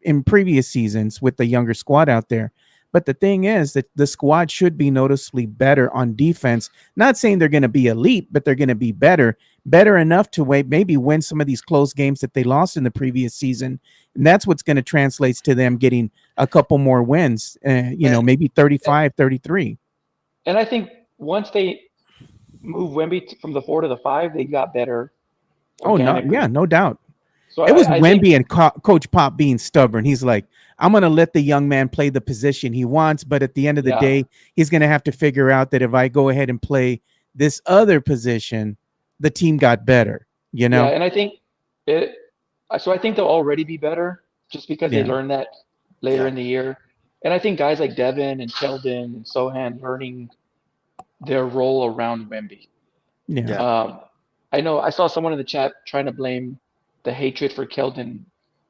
in previous seasons with the younger squad out there. But the thing is that the squad should be noticeably better on defense. Not saying they're going to be elite, but they're going to be better enough to maybe win some of these close games that they lost in the previous season. And that's what's going to translate to them getting a couple more wins, maybe 35, 33. And I think once they move Wemby from the 4 to the 5, they got better. Oh, no doubt. So it was Wemby and Coach Pop being stubborn. He's like, I'm going to let the young man play the position he wants, but at the end of the day, he's going to have to figure out that if I go ahead and play this other position, the team got better, Yeah, and I think I think they'll already be better just because they learned that later in the year. And I think guys like Devin and Keldon and Sohan learning their role around Wemby. Yeah. I know I saw someone in the chat trying to blame the hatred for Keldon,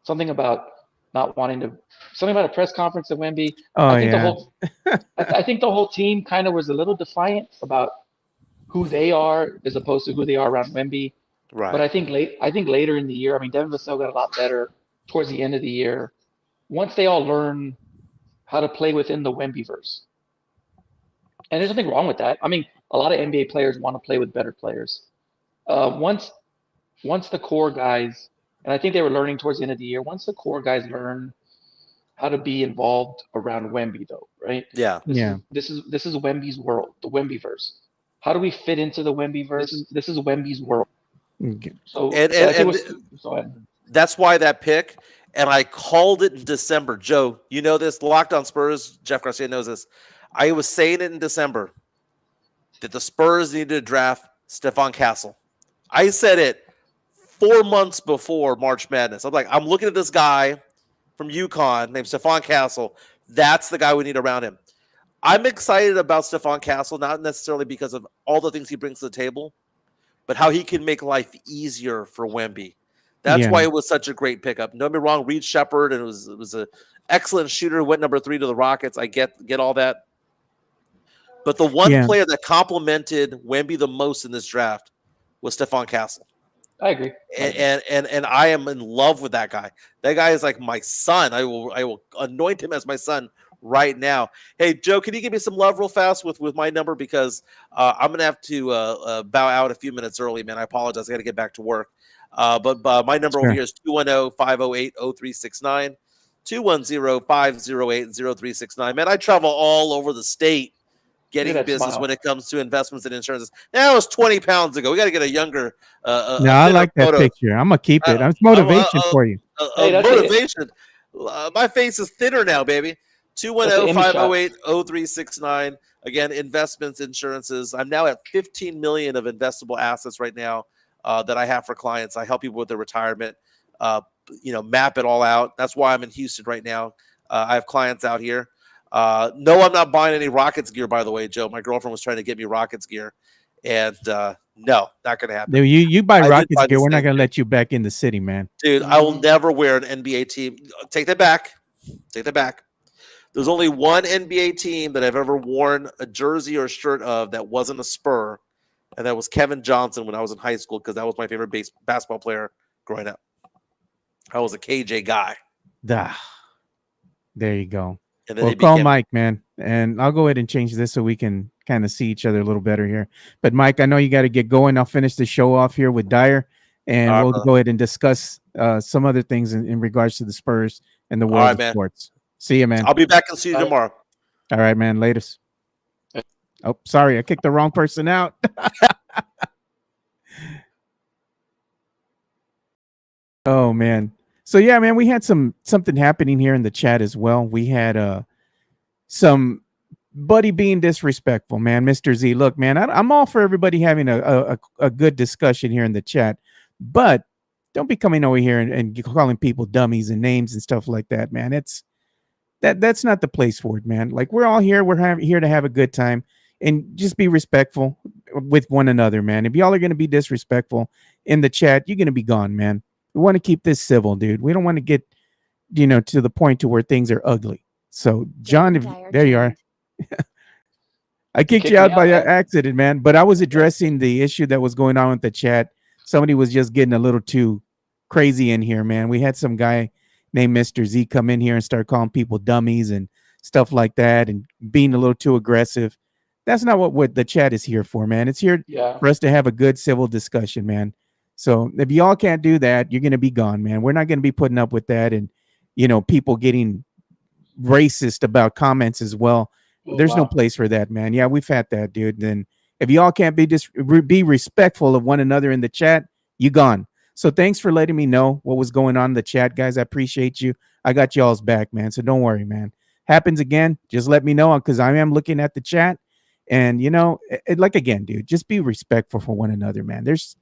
something about not wanting to, something about a press conference at Wemby. I think the whole team kind of was a little defiant about who they are as opposed to who they are around Wemby. Right. But I think later in the year, Devin Vassell got a lot better towards the end of the year. Once they all learn how to play within the Wembyverse. And there's nothing wrong with that. A lot of NBA players want to play with better players. Once the core guys, and I think they were learning towards the end of the year, once the core guys learn how to be involved around Wemby, though, right? This is Wemby's world, the Wembyverse. How do we fit into the Wembyverse? This is Wemby's world. Okay. So that's why that pick, and I called it in December. Joe, you know this. Locked On Spurs, Jeff Garcia knows this. I was saying it in December that the Spurs needed to draft Stephon Castle. I said it 4 months before March Madness. I'm like, I'm looking at this guy from UConn named Stephon Castle. That's the guy we need around him. I'm excited about Stephon Castle, not necessarily because of all the things he brings to the table, but how he can make life easier for Wemby. That's why it was such a great pickup. Don't get me wrong, Reed Shepherd, and it was an excellent shooter, went number 3 to the Rockets. I get all that. But the one player that complimented Wemby the most in this draft was Stephon Castle. I agree. And I am in love with that guy. That guy is like my son. I will anoint him as my son right now. Hey, Joe, can you give me some love real fast with my number? Because I'm going to have to bow out a few minutes early, man. I apologize. I got to get back to work. But my number over here is 210-508-0369, 210-508-0369. Man, I travel all over the state getting business when it comes to investments and insurances. That was 20 pounds ago. We got to get a younger. I like that picture. I'm going to keep it. It's motivation for you. Motivation. My face is thinner now, baby. 210-508-0369. Again, investments, insurances. I'm now at 15 million of investable assets right now that I have for clients. I help people with their retirement, map it all out. That's why I'm in Houston right now. I have clients out here. No, I'm not buying any Rockets gear, by the way, Joe. My girlfriend was trying to get me Rockets gear, and no, not going to happen. You buy Rockets gear, we're not going to let you back in the city, man. Dude, I will never wear an NBA team. Take that back. There's only one NBA team that I've ever worn a jersey or shirt of that wasn't a Spur, and that was Kevin Johnson when I was in high school, because that was my favorite basketball player growing up. I was a KJ guy. There you go. And then well, call Mike, man, and I'll go ahead and change this so we can kind of see each other a little better here. But Mike, I know you got to get going. I'll finish the show off here with Dyer, and we'll go ahead and discuss some other things in regards to the Spurs and the world of sports. See you, man. I'll be back and see you tomorrow. All right, man. Latest. Oh, sorry. I kicked the wrong person out. Oh, man. So, yeah, man, we had something happening here in the chat as well. We had buddy being disrespectful, man. Mr. Z, look, man, I'm all for everybody having a good discussion here in the chat, but don't be coming over here and calling people dummies and names and stuff like that, man. That's not the place for it, man. Like, we're all here. Here to have a good time, and just be respectful with one another, man. If y'all are going to be disrespectful in the chat, you're going to be gone, man. We want to keep this civil, dude. We don't want to get, to the point to where things are ugly. So, John, there you are. I kicked you out by accident, man. But I was addressing the issue that was going on with the chat. Somebody was just getting a little too crazy in here, man. We had some guy named Mr. Z come in here and start calling people dummies and stuff like that and being a little too aggressive. That's not what the chat is here for, man. It's here for us to have a good civil discussion, man. So if y'all can't do that, you're going to be gone, man. We're not going to be putting up with that. And, people getting racist about comments as well. There's no place for that, man. Yeah, we've had that, dude. Then if y'all can't be respectful of one another in the chat, you gone. So thanks for letting me know what was going on in the chat, guys. I appreciate you. I got y'all's back, man. So don't worry, man. Happens again, just let me know, because I am looking at the chat. And, like, again, dude, just be respectful for one another, man. There's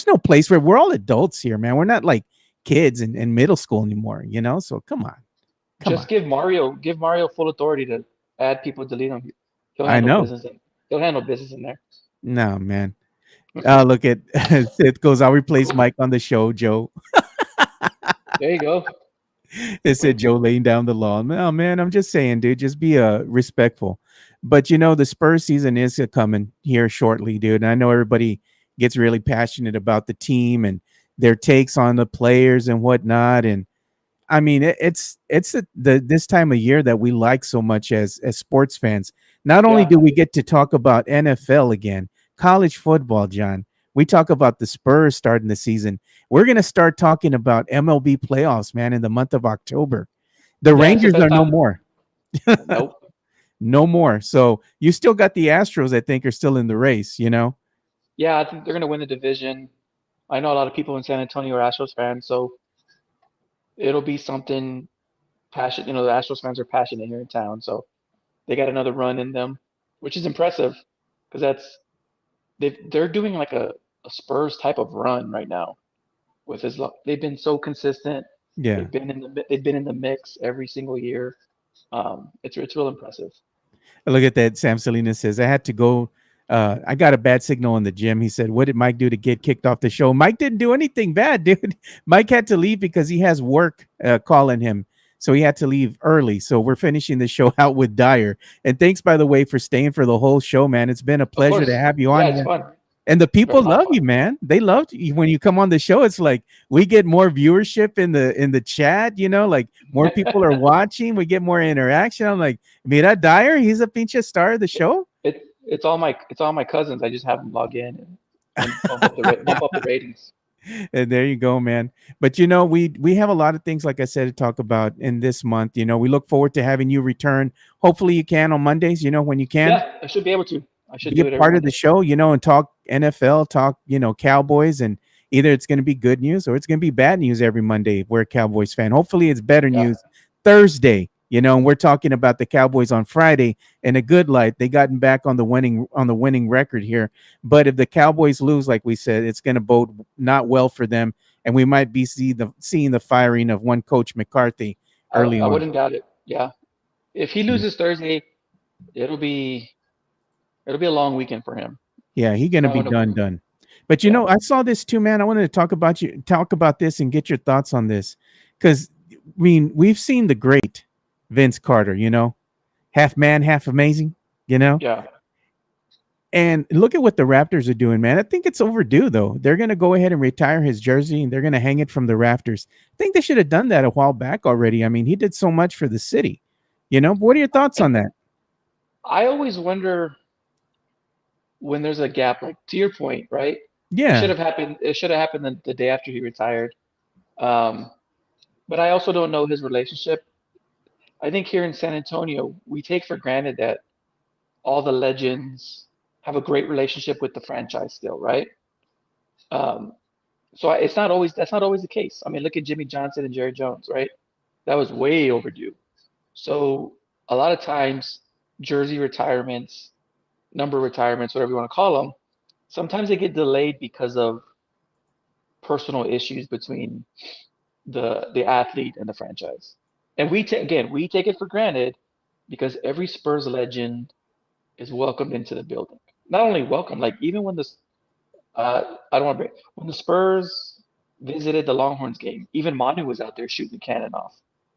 no place for it. We're all adults here, man. We're not like kids in middle school anymore, So come on. Give Mario full authority to add people, delete them. I know. He'll handle business in there. No, man. Look at Sith goes, I'll replace Mike on the show, Joe. There you go. It said Joe laying down the law. No, man, I'm just saying, dude, just be respectful. But, the Spurs season is coming here shortly, dude. And I know everybody gets really passionate about the team and their takes on the players and whatnot. And I mean, it's this time of year that we like so much as sports fans. Not only do we get to talk about NFL again, college football, John. We talk about the Spurs starting the season. We're going to start talking about MLB playoffs, man, in the month of October. The Rangers are no more. Nope. No more. So you still got the Astros, I think, are still in the race, Yeah, I think they're going to win the division. I know a lot of people in San Antonio are Astros fans, so it'll be something passionate. The Astros fans are passionate here in town, so they got another run in them, which is impressive because they're doing like a Spurs type of run right now. They've been so consistent. Yeah, they've been in the mix every single year. It's real impressive. Look at that. Sam Salinas says, I had to go. I got a bad signal in the gym. He said, what did Mike do to get kicked off the show? Mike didn't do anything bad, dude. Mike had to leave because he has work calling him. So he had to leave early. So we're finishing the show out with Dyer. And thanks, by the way, for staying for the whole show, man. It's been a pleasure to have you on. Yeah, it's fun. And the people love you, man. They loved you when you come on the show. It's like we get more viewership in the chat, like more people are watching. We get more interaction. I'm like, mira, Dyer, he's a pinche star of the show. It's all my cousins. I just have them log in and bump up the ratings. And there you go, man. But we have a lot of things, like I said, to talk about in this month. We look forward to having you return. Hopefully you can on Mondays, when you can. Yeah, I should be able to. I should be a part of the show, and talk NFL, talk, Cowboys, and either it's going to be good news or it's going to be bad news every Monday. We're a Cowboys fan. Hopefully it's better news Thursday, and we're talking about the Cowboys on Friday in a good light. They gotten back on the winning record here. But if the Cowboys lose, like we said, it's going to bode not well for them. And we might be seeing the firing of one coach McCarthy early on. I wouldn't doubt it. Yeah. If he loses Thursday, it'll be a long weekend for him. Yeah, he's gonna be done. But I saw this too, man. I wanted to talk about this and get your thoughts on this. Because we've seen the great Vince Carter, half man, half amazing, Yeah. And look at what the Raptors are doing, man. I think it's overdue, though. They're going to go ahead and retire his jersey, and they're going to hang it from the rafters. I think they should have done that a while back already. I mean, he did so much for the city. What are your thoughts on that? I always wonder when there's a gap, like to your point, right? Yeah. It should have happened the day after he retired. But I also don't know his relationship. I think here in San Antonio, we take for granted that all the legends have a great relationship with the franchise still, right? So that's not always the case. I mean, look at Jimmy Johnson and Jerry Jones, right? That was way overdue. So a lot of times jersey retirements, number retirements, whatever you want to call them, sometimes they get delayed because of personal issues between the athlete and the franchise. And we take it for granted because every Spurs legend is welcomed into the building. Not only welcome, like even when I don't want to break, when the Spurs visited the Longhorns game, even Manu was out there shooting the cannon off.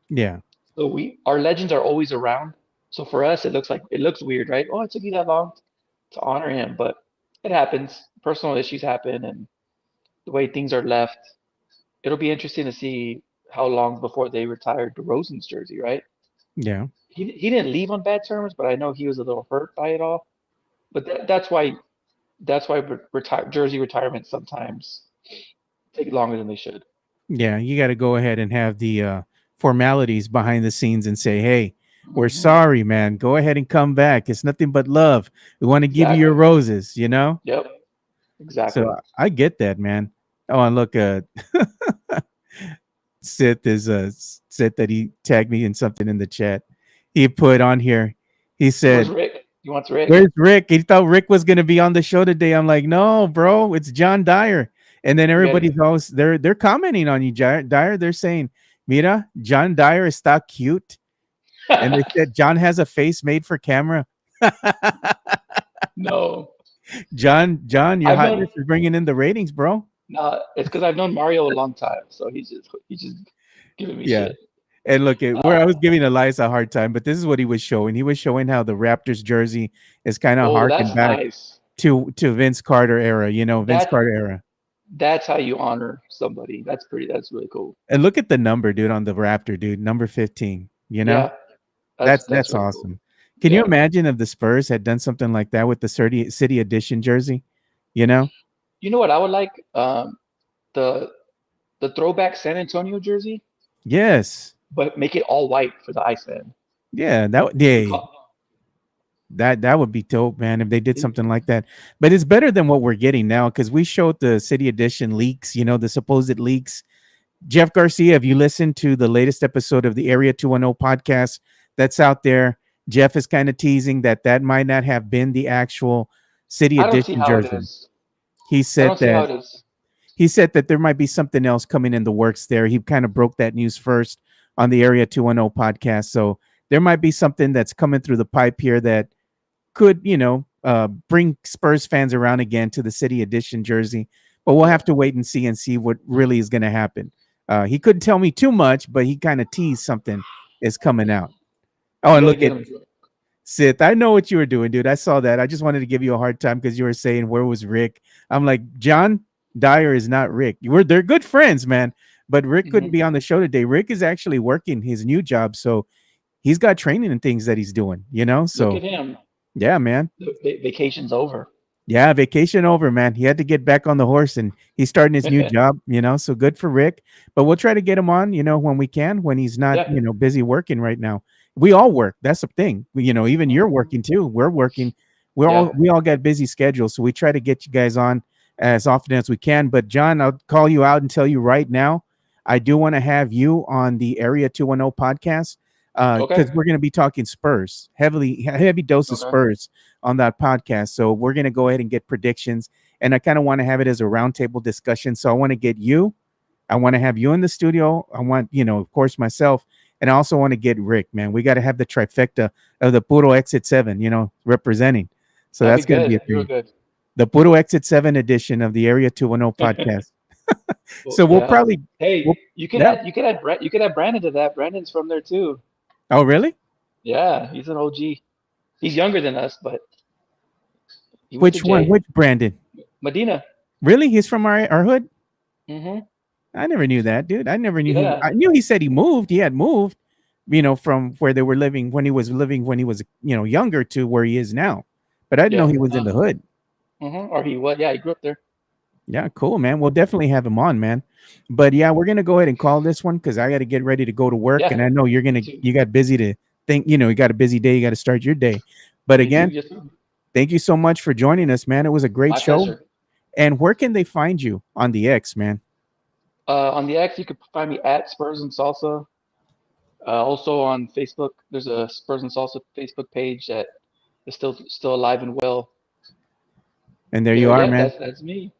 Yeah. So our legends are always around. So for us, it looks weird, right? Oh, it took you that long to honor him, but it happens. Personal issues happen, and the way things are left, it'll be interesting to see how long before they retired DeRozan's jersey, right? Yeah. He didn't leave on bad terms, but I know he was a little hurt by it all. But that's why jersey retirements sometimes take longer than they should. Yeah. You got to go ahead and have the formalities behind the scenes and say, hey, we're Mhm. sorry, man. Go ahead and come back. It's nothing but love. We want to give you your Exactly. roses, you know? Yep. Exactly. So I get that, man. Oh, and look, Sith is Sith that he tagged me in something in the chat. He put on here. He Where's said, Rick? He wants Rick. "Where's Rick?" He thought Rick was gonna be on the show today. I'm like, no, bro, it's John Dyer. And then You got everybody's always they're commenting on you, Dyer. They're saying, "Mira, John Dyer está cute," and they said John has a face made for camera. No. John, your I've known hotness is bringing in the ratings, bro. no, it's because I've known Mario a long time, so he's just giving me Yeah. shit. And look, where I Uh, was giving Elias a hard time, but this is what he was showing. He was showing how the Raptors jersey is kind of oh, harkened that's back nice. to Vince Carter era, Vince That Carter era. that's how you honor somebody. That's really cool. And look at the number, dude, on the Raptor, dude, number 15. Yeah, that's That's really cool. awesome. Can you Yeah. imagine if the Spurs had done something like that with the City Edition jersey? You know? You know what I would like? The throwback San Antonio jersey, Yes. but make it all white for the Iceman. Yeah, We yeah, call, that would be dope, man, if they did something like that. But it's better than what we're getting now because we showed the City Edition leaks, the supposed leaks. Jeff Garcia, have you listened to the latest episode of the Area 210 podcast that's out there? Jeff is kind of teasing that might not have been the actual City I don't see Edition how it jersey. is. He I said don't see how that it is. there might be something else coming in the works there. He kind of broke that news first on the Area 210 podcast. So there might be something that's coming through the pipe here that could, bring Spurs fans around again to the City Edition jersey. But we'll have to wait and see what really is going to happen. He couldn't tell me too much, but he kind of teased something is coming out. Oh, You and gotta look get at him. Sith. I know what you were doing, dude. I saw that. I just wanted to give you a hard time because you were saying where was Rick. I'm like, John Dyer is not Rick. They're good friends, man. But Rick couldn't Mhm. be on the show today. Rick is actually working his new job, so he's got training and things that he's doing. Look at So him. yeah, man. The vacation's over. Yeah, vacation over, man. He had to get back on the horse and he's starting his new job, so good for Rick. But we'll try to get him on, when we can, when he's not, Yeah. busy working right now. We all work. That's the thing. Even you're working too. We're working. We all got busy schedules. So we try to get you guys on as often as we can. But John, I'll call you out and tell you right now, I do want to have you on the Area 210 podcast because Okay. we're going to be talking Spurs, heavy dose of Okay. Spurs on that podcast. So we're going to go ahead and get predictions. And I kind of want to have it as a roundtable discussion. So I want to get you. I want to have you in the studio. I want, of course, myself. And I also want to get Rick, man. We got to have the trifecta of the Puro Exit 7, representing. So That'd that's be going to be a good. Real thing. good. The Puro Exit 7 edition of the Area 210 podcast. So we'll Yeah. probably. Hey, we'll- you could yeah. add Brandon to that. Brandon's from there too. Oh, really? Yeah, he's an OG. He's younger than us, but he went Which to one? J. Which Brandon? Medina. Really? He's from our hood? Mm-hmm. I never knew that, dude. I never knew Yeah. I knew he said he moved. He had moved, from where they were living when he was younger to where he is now. But I didn't know Yeah. he was in the hood. Mm-hmm. Or he was. Yeah, he grew up there. Yeah, cool, man. We'll definitely have him on, man. But yeah, we're gonna go ahead and call this one because I got to get ready to go to work, Yeah. and I know you got busy to think. You got a busy day. You got to start your day. But Me too, again, yes, sir. thank you so much for joining us, man. It was a great My show. pleasure. And where can they find you on the X, man? On the X, you could find me at Spurs and Salsa. Also on Facebook, there's a Spurs and Salsa Facebook page that is still alive and well. And there you are, Yeah, man. that's me.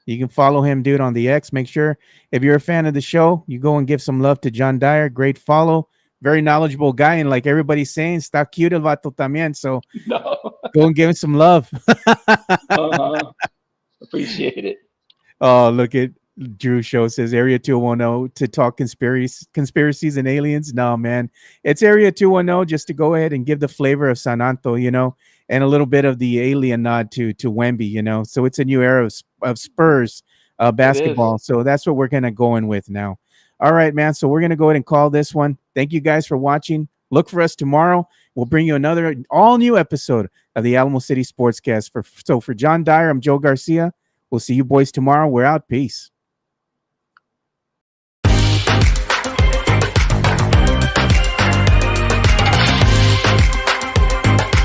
You can follow him, dude, on the X. Make sure if you're a fan of the show, you go and give some love to John Dyer. Great follow. Very knowledgeable guy. And like everybody's saying, está cute el vato también. So No. go and give him some love. Appreciate it. Oh, look at Drew Show says Area 210 to talk conspiracies and aliens. No, man. It's Area 210 just to go ahead and give the flavor of San Anto, and a little bit of the alien nod to Wemby, So it's a new era of Spurs basketball. So that's what we're going to go in with now. All right, man. So we're going to go ahead and call this one. Thank you guys for watching. Look for us tomorrow. We'll bring you another all new episode of the Alamo City Sportscast. For John Dyer, I'm Joe Garcia. We'll see you boys tomorrow. We're out. Peace.